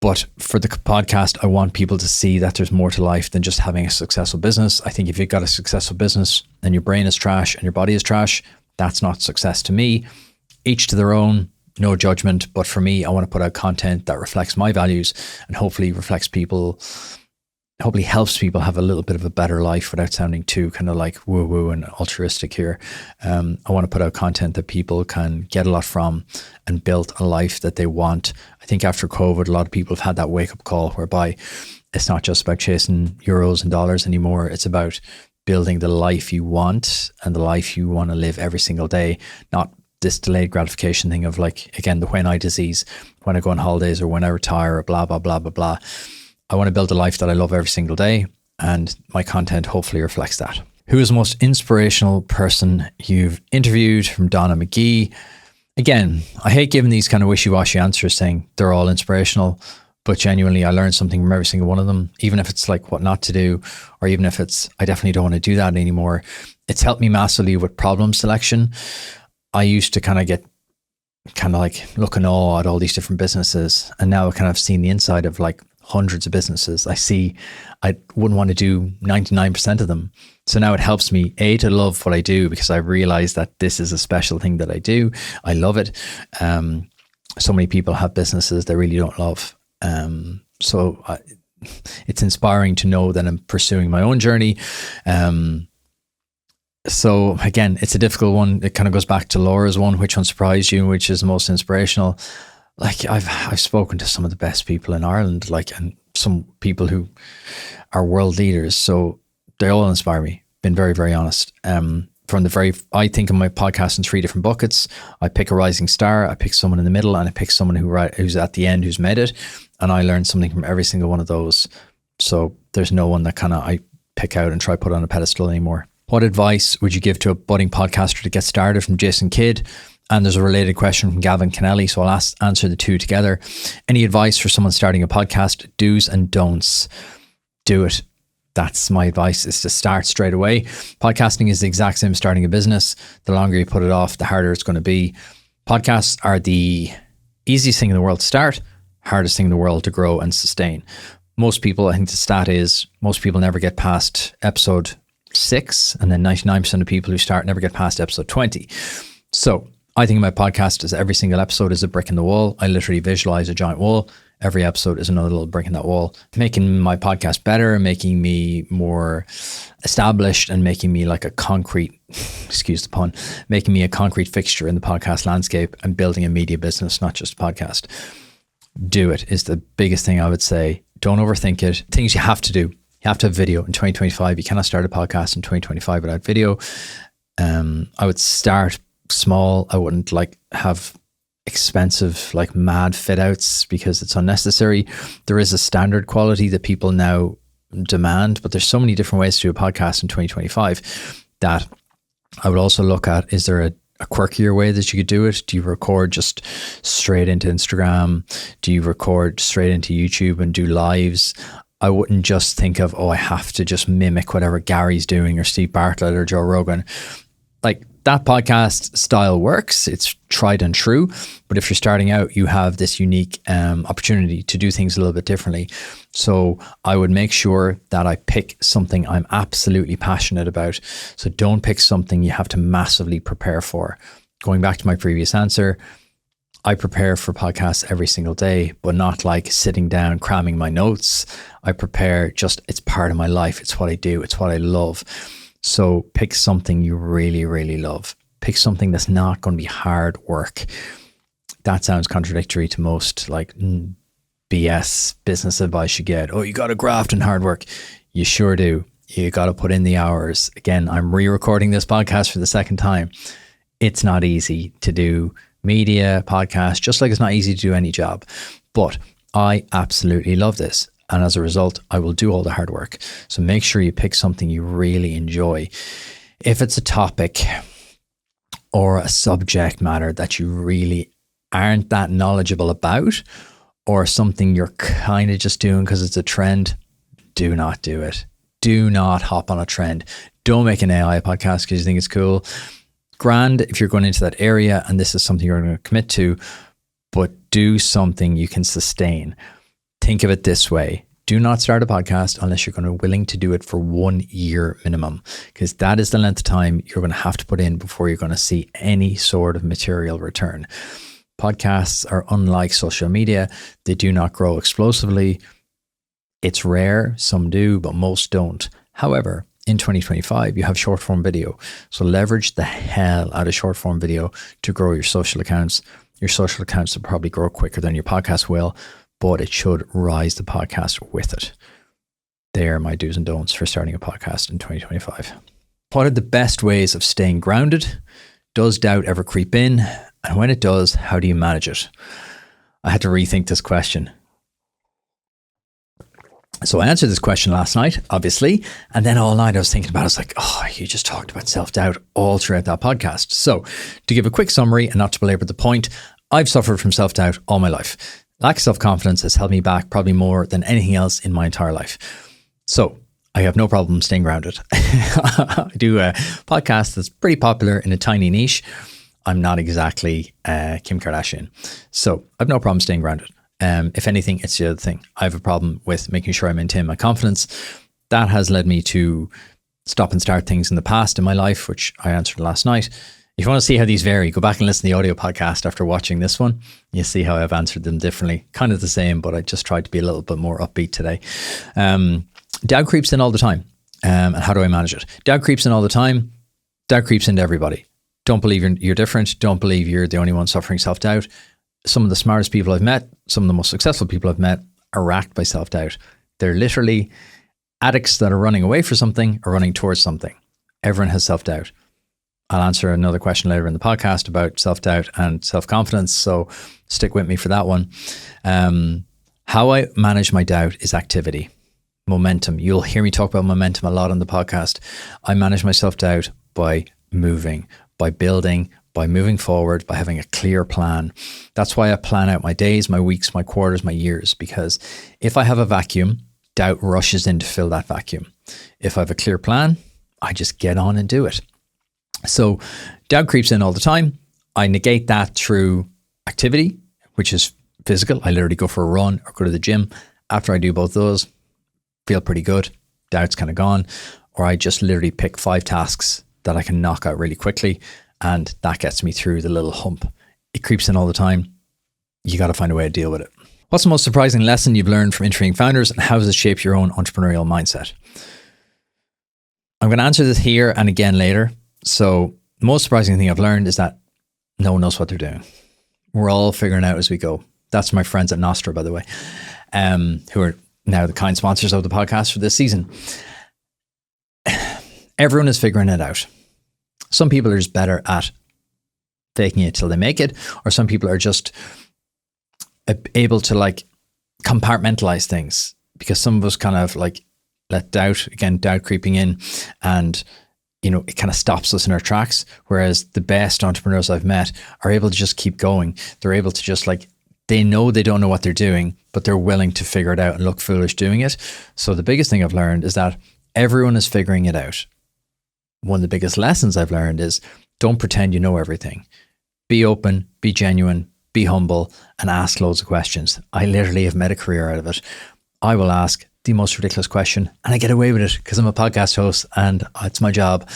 But for the podcast, I want people to see that there's more to life than just having a successful business. I think if you've got a successful business and your brain is trash and your body is trash, that's not success to me. Each to their own, no judgment. But for me, I want to put out content that reflects my values and hopefully helps people have a little bit of a better life without sounding too kind of like woo-woo and altruistic here. I want to put out content that people can get a lot from and build a life that they want. I think after COVID, a lot of people have had that wake-up call whereby it's not just about chasing euros and dollars anymore. It's about building the life you want and the life you want to live every single day, not this delayed gratification thing of like, again, the when I disease, when I go on holidays or when I retire or blah, blah, blah, blah, blah. I want to build a life that I love every single day, and my content hopefully reflects that. Who is the most inspirational person you've interviewed? From Donna McGee. Again, I hate giving these kind of wishy-washy answers saying they're all inspirational, but genuinely I learned something from every single one of them, even if it's like what not to do, or even if it's, I definitely don't want to do that anymore. It's helped me massively with problem selection. I used to kind of get like look in awe at all these different businesses, and now I kind of seen the inside of like hundreds of businesses. I wouldn't want to do 99% of them. So now it helps me, A, to love what I do, because I realize that this is a special thing that I do. I love it. So many people have businesses they really don't love. It's inspiring to know that I'm pursuing my own journey. So again, it's a difficult one. It kind of goes back to Laura's one, which one surprised you, which is the most inspirational. Like I've spoken to some of the best people in Ireland, and some people who are world leaders. So they all inspire me. Been very, very honest. I think of my podcast in three different buckets. I pick a rising star, I pick someone in the middle, and I pick someone who's at the end, who's made it. And I learned something from every single one of those. So there's no one that kind of I pick out and try to put on a pedestal anymore. What advice would you give to a budding podcaster to get started? From Jason Kidd. And there's a related question from Gavin Kennelly, so I'll answer the two together. Any advice for someone starting a podcast? Do's and don'ts. Do it. That's my advice, is to start straight away. Podcasting is the exact same as starting a business. The longer you put it off, the harder it's going to be. Podcasts are the easiest thing in the world to start, hardest thing in the world to grow and sustain. Most people, I think the stat is, most people never get past episode 6, and then 99% of people who start never get past episode 20. So I think my podcast is every single episode is a brick in the wall. I literally visualize a giant wall. Every episode is another little brick in that wall, making my podcast better, making me more established, and making me like a concrete, excuse the pun, making me a concrete fixture in the podcast landscape, and building a media business, not just a podcast. Do it is the biggest thing I would say. Don't overthink it. Things you have to do. You have to have video in 2025. You cannot start a podcast in 2025 without video. I would start small. I wouldn't have expensive mad fit outs because it's unnecessary. There is a standard quality that people now demand, but there's so many different ways to do a podcast in 2025 that I would also look at. Is there a quirkier way that you could do it? Do you record just straight into Instagram? Do you record straight into YouTube and do lives? I wouldn't just think of, I have to just mimic whatever Gary's doing or Steve Bartlett or Joe Rogan. That podcast style works. It's tried and true. But if you're starting out, you have this unique opportunity to do things a little bit differently. So I would make sure that I pick something I'm absolutely passionate about. So don't pick something you have to massively prepare for. Going back to my previous answer, I prepare for podcasts every single day, but not sitting down, cramming my notes. I prepare it's part of my life. It's what I do. It's what I love. So pick something you really, really love. Pick something that's not going to be hard work. That sounds contradictory to most BS business advice you get. You got to graft and hard work. You sure do. You got to put in the hours. Again, I'm re-recording this podcast for the second time. It's not easy to do media, podcast, just like it's not easy to do any job. But I absolutely love this. And as a result, I will do all the hard work. So make sure you pick something you really enjoy. If it's a topic or a subject matter that you really aren't that knowledgeable about, or something you're kind of just doing because it's a trend, do not do it. Do not hop on a trend. Don't make an AI podcast because you think it's cool. Grand if you're going into that area and this is something you're going to commit to, but do something you can sustain. Think of it this way. Do not start a podcast unless you're going to be willing to do it for 1 year minimum, because that is the length of time you're going to have to put in before you're going to see any sort of material return. Podcasts are unlike social media. They do not grow explosively. It's rare. Some do, but most don't. However, in 2025, you have short form video. So leverage the hell out of short form video to grow your social accounts. Your social accounts will probably grow quicker than your podcast will, but it should rise the podcast with it. They are my do's and don'ts for starting a podcast in 2025. What are the best ways of staying grounded? Does doubt ever creep in? And when it does, how do you manage it? I had to rethink this question. So I answered this question last night, obviously, and then all night I was thinking about it. I was like, you just talked about self-doubt all throughout that podcast. So to give a quick summary and not to belabor the point, I've suffered from self-doubt all my life. Lack of self-confidence has held me back probably more than anything else in my entire life. So I have no problem staying grounded. I do a podcast that's pretty popular in a tiny niche. I'm not exactly Kim Kardashian. So I have no problem staying grounded. If anything, it's the other thing. I have a problem with making sure I maintain my confidence. That has led me to stop and start things in the past in my life, which I answered last night. If you want to see how these vary, go back and listen to the audio podcast after watching this one. You see how I've answered them differently. Kind of the same, but I just tried to be a little bit more upbeat today. Doubt creeps in all the time. And how do I manage it? Doubt creeps in all the time. Doubt creeps into everybody. Don't believe you're different. Don't believe you're the only one suffering self-doubt. Some of the smartest people I've met, some of the most successful people I've met are racked by self-doubt. They're literally addicts that are running away from something or running towards something. Everyone has self-doubt. I'll answer another question later in the podcast about self-doubt and self-confidence, so stick with me for that one. How I manage my doubt is activity, momentum. You'll hear me talk about momentum a lot on the podcast. I manage my self-doubt by moving, by building, by by moving forward, by having a clear plan. That's why I plan out my days, my weeks, my quarters, my years, because if I have a vacuum, doubt rushes in to fill that vacuum. If I have a clear plan, I just get on and do it. So doubt creeps in all the time. I negate that through activity, which is physical. I literally go for a run or go to the gym. After I do both those, feel pretty good. Doubt's kind of gone. Or I just literally pick 5 tasks that I can knock out really quickly, and that gets me through the little hump. It creeps in all the time. You got to find a way to deal with it. What's the most surprising lesson you've learned from interviewing founders, and how does it shape your own entrepreneurial mindset? I'm going to answer this here and again later. So the most surprising thing I've learned is that no one knows what they're doing. We're all figuring out as we go. That's my friends at Nostra, by the way, who are now the kind sponsors of the podcast for this season. Everyone is figuring it out. Some people are just better at faking it till they make it, or some people are just able to like compartmentalize things, because some of us kind of like let doubt creeping in, and it kind of stops us in our tracks. Whereas the best entrepreneurs I've met are able to just keep going. They're able to just they know they don't know what they're doing, but they're willing to figure it out and look foolish doing it. So the biggest thing I've learned is that everyone is figuring it out. One of the biggest lessons I've learned is don't pretend you know everything. Be open, be genuine, be humble, and ask loads of questions. I literally have made a career out of it. I will ask the most ridiculous question and I get away with it because I'm a podcast host and it's my job.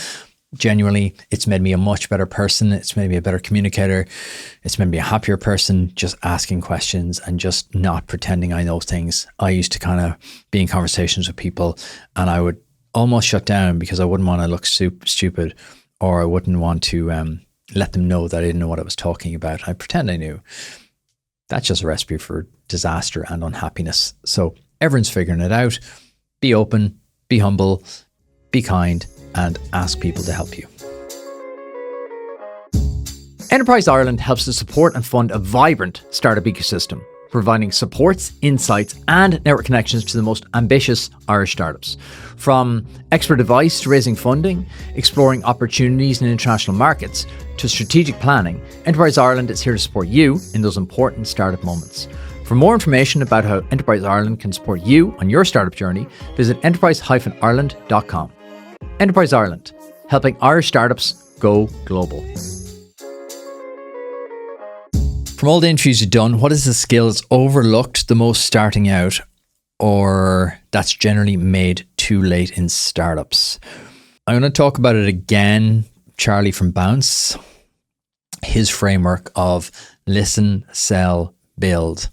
Genuinely, it's made me a much better person. It's made me a better communicator. It's made me a happier person, just asking questions and just not pretending I know things. I used to kind of be in conversations with people and I would almost shut down because I wouldn't want to look stupid, or I wouldn't want to let them know that I didn't know what I was talking about. I pretend I knew. That's just a recipe for disaster and unhappiness. So everyone's figuring it out. Be open, be humble, be kind, and ask people to help you. Enterprise Ireland helps to support and fund a vibrant startup ecosystem, providing supports, insights, and network connections to the most ambitious Irish startups. From expert advice to raising funding, exploring opportunities in international markets, to strategic planning, Enterprise Ireland is here to support you in those important startup moments. For more information about how Enterprise Ireland can support you on your startup journey, visit enterprise-ireland.com. Enterprise Ireland, helping Irish startups go global. From all the interviews you've done, what is the skill that's overlooked the most starting out, or that's generally made too late in startups? I'm going to talk about it again. Charlie from Bounce, his framework of listen, sell, build.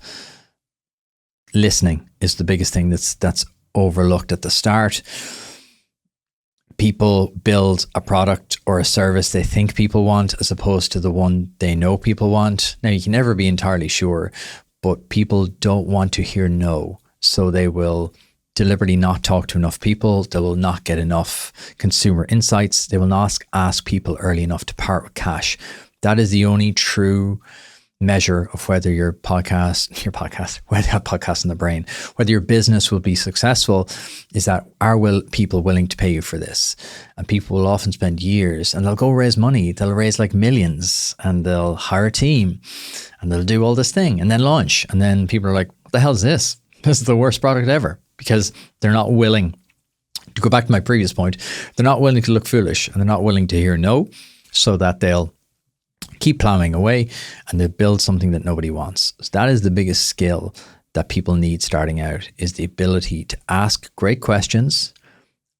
Listening is the biggest thing that's overlooked at the start. People build a product or a service they think people want as opposed to the one they know people want. Now, you can never be entirely sure, but people don't want to hear no. So they will deliberately not talk to enough people. They will not get enough consumer insights. They will not ask people early enough to part with cash. That is the only true measure of whether whether you have podcasts in the brain, whether your business will be successful, is that people willing to pay you for this? And people will often spend years and they'll go raise money. They'll raise like millions and they'll hire a team and they'll do all this thing and then launch. And then people are like, what the hell is this? This is the worst product ever, because they're not willing to go back to my previous point. They're not willing to look foolish and they're not willing to hear no, so that they'll keep plowing away and they build something that nobody wants. So that is the biggest skill that people need starting out, is the ability to ask great questions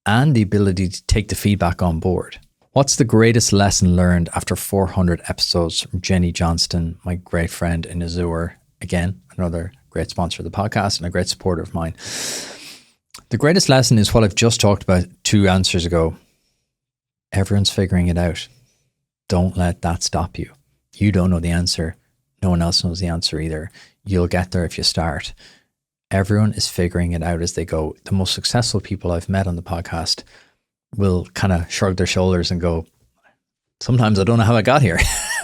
and the ability to take the feedback on board. What's the greatest lesson learned after 400 episodes? From Jenny Johnston, my great friend in Azure. Again, another great sponsor of the podcast and a great supporter of mine. The greatest lesson is what I've just talked about 2 answers ago. Everyone's figuring it out. Don't let that stop you. You don't know the answer. No one else knows the answer either. You'll get there if you start. Everyone is figuring it out as they go. The most successful people I've met on the podcast will kind of shrug their shoulders and go, sometimes I don't know how I got here.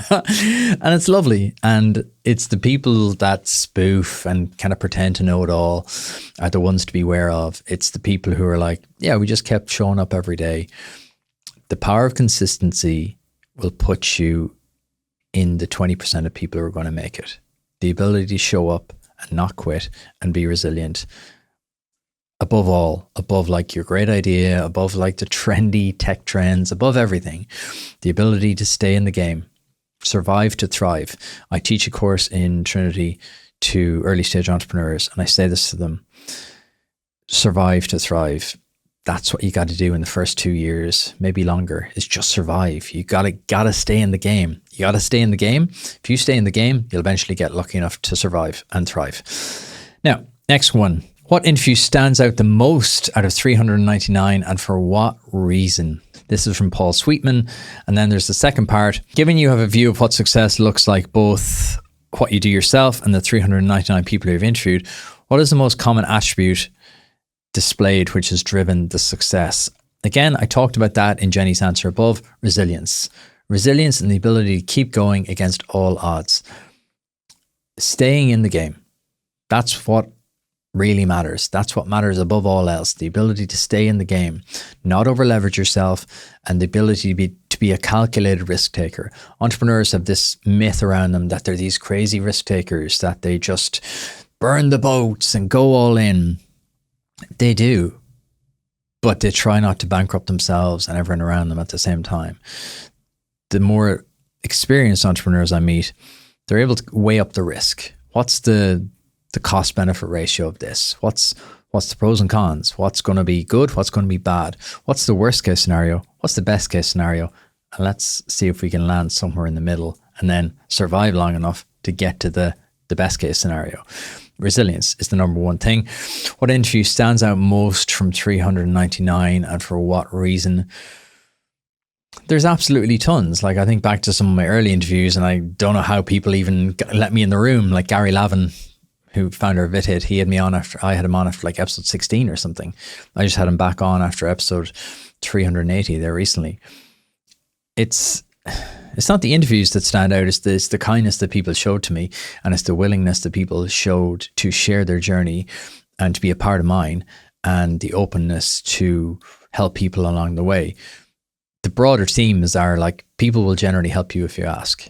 And it's lovely. And it's the people that spoof and kind of pretend to know it all are the ones to be aware of. It's the people who are like, yeah, we just kept showing up every day. The power of consistency will put you in the 20% of people who are going to make it. The ability to show up and not quit and be resilient. Above all, above like your great idea, above like the trendy tech trends, above everything, the ability to stay in the game, survive to thrive. I teach a course in Trinity to early stage entrepreneurs, and I say this to them: survive to thrive. That's what you got to do in the first 2 years, maybe longer, is just survive. You gotta stay in the game. You gotta stay in the game. If you stay in the game, you'll eventually get lucky enough to survive and thrive. Now, next one. What interview stands out the most out of 399, and for what reason? This is from Paul Sweetman. And then there's the second part. Given you have a view of what success looks like, both what you do yourself and the 399 people you've interviewed, what is the most common attribute displayed which has driven the success? Again, I talked about that in Jenny's answer above: resilience. Resilience and the ability to keep going against all odds. Staying in the game. That's what really matters. That's what matters above all else. The ability to stay in the game, not over leverage yourself, and the ability to be a calculated risk taker. Entrepreneurs have this myth around them that they're these crazy risk takers, that they just burn the boats and go all in. They do, but they try not to bankrupt themselves and everyone around them at the same time. The more experienced entrepreneurs I meet, they're able to weigh up the risk. What's the cost benefit ratio of this? What's the pros and cons? What's going to be good? What's going to be bad? What's the worst case scenario? What's the best case scenario? And let's see if we can land somewhere in the middle and then survive long enough to get to the best case scenario. Resilience is the number one thing. What interview stands out most from 399, and for what reason? There's absolutely tons. Like, I think back to some of my early interviews, and I don't know how people even let me in the room. Like Gary Lavin, who founder of VidHit, I had him on after like episode 16 or something. I just had him back on after episode 380 there recently. It's not the interviews that stand out. It's the kindness that people showed to me, and it's the willingness that people showed to share their journey and to be a part of mine, and the openness to help people along the way. The broader themes are like, people will generally help you if you ask.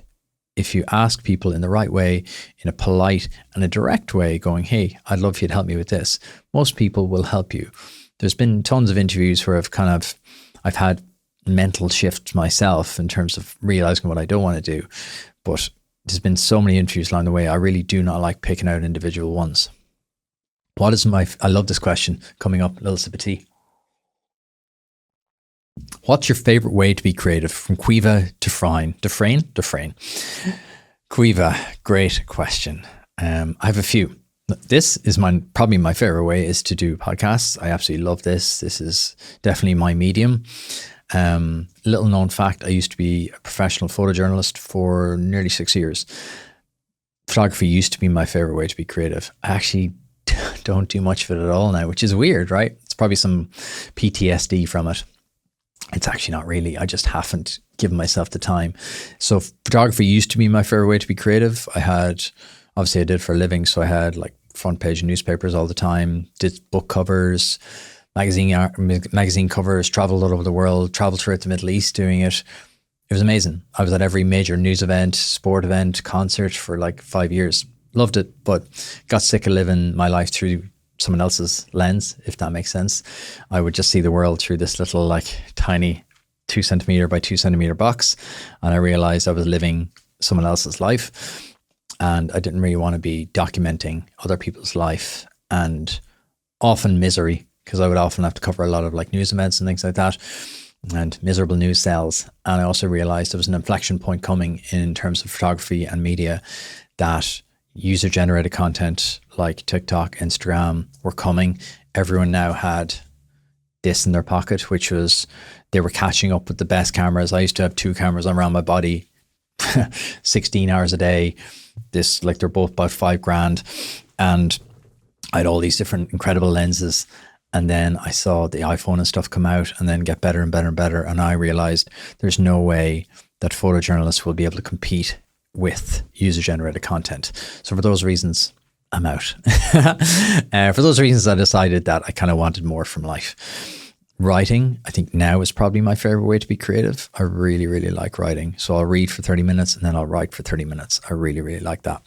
If you ask people in the right way, in a polite and a direct way, going, hey, I'd love you to help me with this, most people will help you. There's been tons of interviews where I've had mental shifts myself in terms of realizing what I don't want to do. But there's been so many interviews along the way. I really do not like picking out individual ones. I love this question coming up, a little sip of tea. What's your favorite way to be creative? From Quiva to Dufresne. Quiva, great question. I have a few. This is probably my favorite way is to do podcasts. I absolutely love this. This is definitely my medium. Little known fact, I used to be a professional photojournalist for nearly 6 years. Photography used to be my favorite way to be creative. I actually don't do much of it at all now, which is weird, right? It's probably some PTSD from it. It's actually not really. I just haven't given myself the time. So photography used to be my favorite way to be creative. Obviously I did for a living. So I had like front page newspapers all the time, did book covers, magazine covers, traveled all over the world, traveled throughout the Middle East doing it. It was amazing. I was at every major news event, sport event, concert for like 5 years. Loved it, but got sick of living my life through someone else's lens, if that makes sense. I would just see the world through this little like tiny 2 centimeter by 2 centimeter box. And I realized I was living someone else's life, and I didn't really want to be documenting other people's life, and often misery, because I would often have to cover a lot of like news events and things like that, and miserable news sells. And I also realized there was an inflection point coming in terms of photography and media, that user-generated content like TikTok, Instagram were coming. Everyone now had this in their pocket, which was they were catching up with the best cameras. I used to have 2 cameras around my body, 16 hours a day. They're both about $5,000, and I had all these different incredible lenses. And then I saw the iPhone and stuff come out and then get better and better and better. And I realized there's no way that photojournalists will be able to compete with user-generated content. So for those reasons, I'm out. For those reasons, I decided that I kind of wanted more from life. Writing, I think now is probably my favorite way to be creative. I really, really like writing. So I'll read for 30 minutes and then I'll write for 30 minutes. I really, really like that.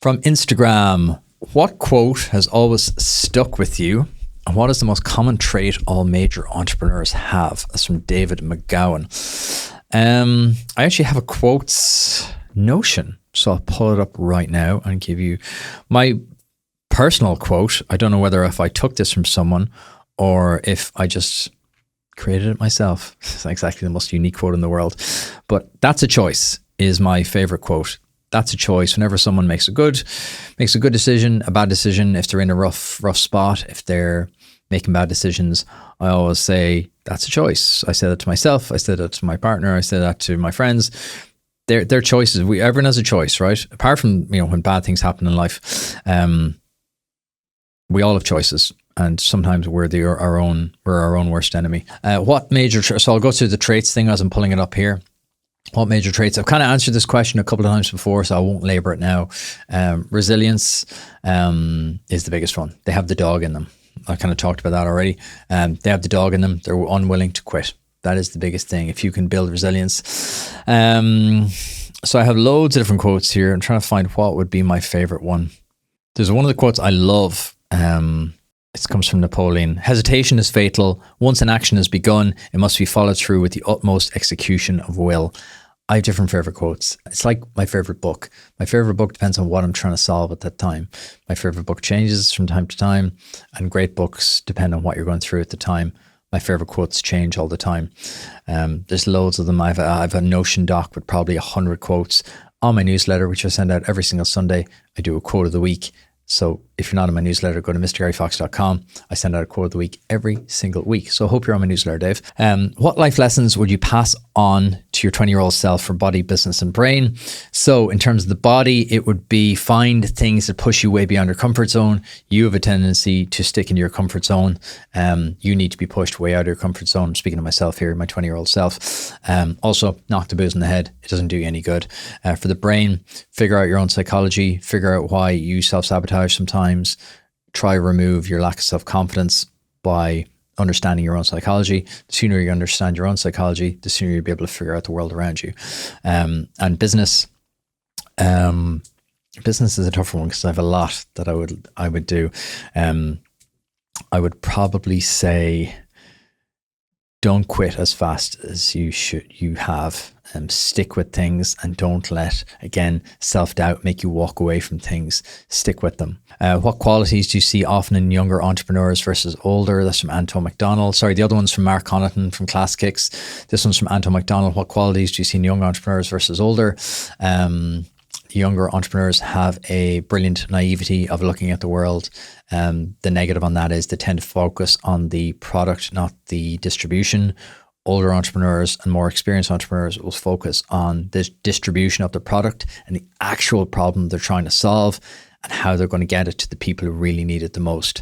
From Instagram, what quote has always stuck with you? And what is the most common trait all major entrepreneurs have? That's from David McGowan. I actually have a quotes notion. So I'll pull it up right now and give you my personal quote. I don't know whether if I took this from someone or if I just created it myself. It's not exactly the most unique quote in the world, but that's a choice is my favorite quote. That's a choice. Whenever someone makes a good decision, a bad decision, if they're in a rough spot, if they're making bad decisions, I always say that's a choice. I say that to myself. I say that to my partner. I say that to my friends. They're choices. Everyone has a choice, right? Apart from, when bad things happen in life, we all have choices. And sometimes we're our own worst enemy. What major? So I'll go through the traits thing as I'm pulling it up here. What major traits? I've kind of answered this question a couple of times before, so I won't labor it now. Resilience is the biggest one. They have the dog in them. I kind of talked about that already. They have the dog in them. They're unwilling to quit. That is the biggest thing. If you can build resilience. So I have loads of different quotes here. I'm trying to find what would be my favorite one. There's one of the quotes I love. It comes from Napoleon. Hesitation is fatal. Once an action has begun, it must be followed through with the utmost execution of will. I have different favorite quotes. It's like my favorite book. My favorite book depends on what I'm trying to solve at that time. My favorite book changes from time to time, and great books depend on what you're going through at the time. My favorite quotes change all the time. There's loads of them. I've a Notion doc with probably 100 quotes. On my newsletter, which I send out every single Sunday, I do a quote of the week. So if you're not in my newsletter, go to mrgaryfox.com. I send out a quote of the week every single week. So I hope you're on my newsletter, Dave. What life lessons would you pass on to your 20-year-old self for body, business, and brain? So in terms of the body, it would be find things that push you way beyond your comfort zone. You have a tendency to stick in your comfort zone. You need to be pushed way out of your comfort zone. I'm speaking to myself here, my 20-year-old self. Also, knock the booze in the head. It doesn't do you any good. For the brain, figure out your own psychology. Figure out why you self-sabotage sometimes. Try remove your lack of self-confidence by understanding your own psychology. The sooner you understand your own psychology, the sooner you'll be able to figure out the world around you. And business, business is a tougher one because I have a lot that I would do. I would probably say, don't quit as fast as you have. Stick with things and don't let, again, self-doubt make you walk away from things. Stick with them. What qualities do you see often in younger entrepreneurs versus older? That's from Anton McDonald. Sorry, the other one's from Mark Connaughton from Class Kicks. This one's from Anton McDonald. What qualities do you see in young entrepreneurs versus older? Younger entrepreneurs have a brilliant naivety of looking at the world. The negative on that is they tend to focus on the product, not the distribution. Older entrepreneurs and more experienced entrepreneurs will focus on the distribution of the product and the actual problem they're trying to solve and how they're going to get it to the people who really need it the most.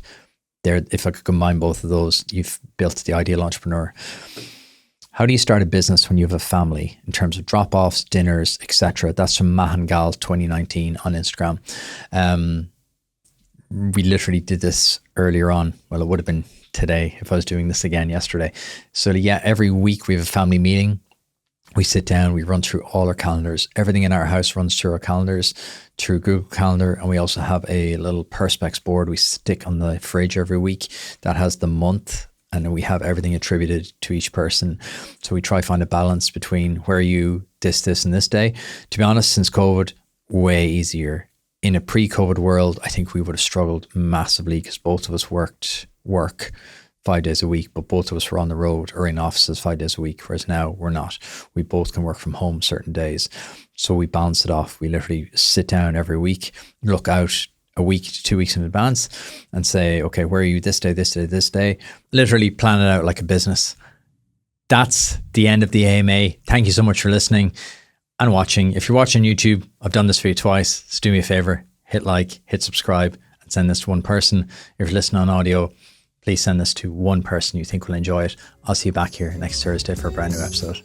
If I could combine both of those, you've built the ideal entrepreneur. How do you start a business when you have a family in terms of drop-offs, dinners, etc.? That's from Mahangal 2019 on Instagram. We literally did this earlier on. Well, it would have been today if I was doing this again yesterday. So yeah, every week we have a family meeting. We sit down, we run through all our calendars. Everything in our house runs through our calendars, through Google Calendar. And we also have a little Perspex board we stick on the fridge every week that has the month. And we have everything attributed to each person. So we try to find a balance between where you this, and this day. To be honest, since COVID, way easier. In a pre-COVID world, I think we would have struggled massively because both of us work 5 days a week, but both of us were on the road or in offices 5 days a week, whereas now we're not. We both can work from home certain days. So we balance it off. We literally sit down every week, look out a week to 2 weeks in advance and say, okay, where are you this day, this day, this day? Literally plan it out like a business. That's the end of the AMA. Thank you so much for listening and watching. If you're watching YouTube, I've done this for you twice. Just do me a favor, hit like, hit subscribe, and send this to one person. If you're listening on audio, please send this to one person you think will enjoy it. I'll see you back here next Thursday for a brand new episode.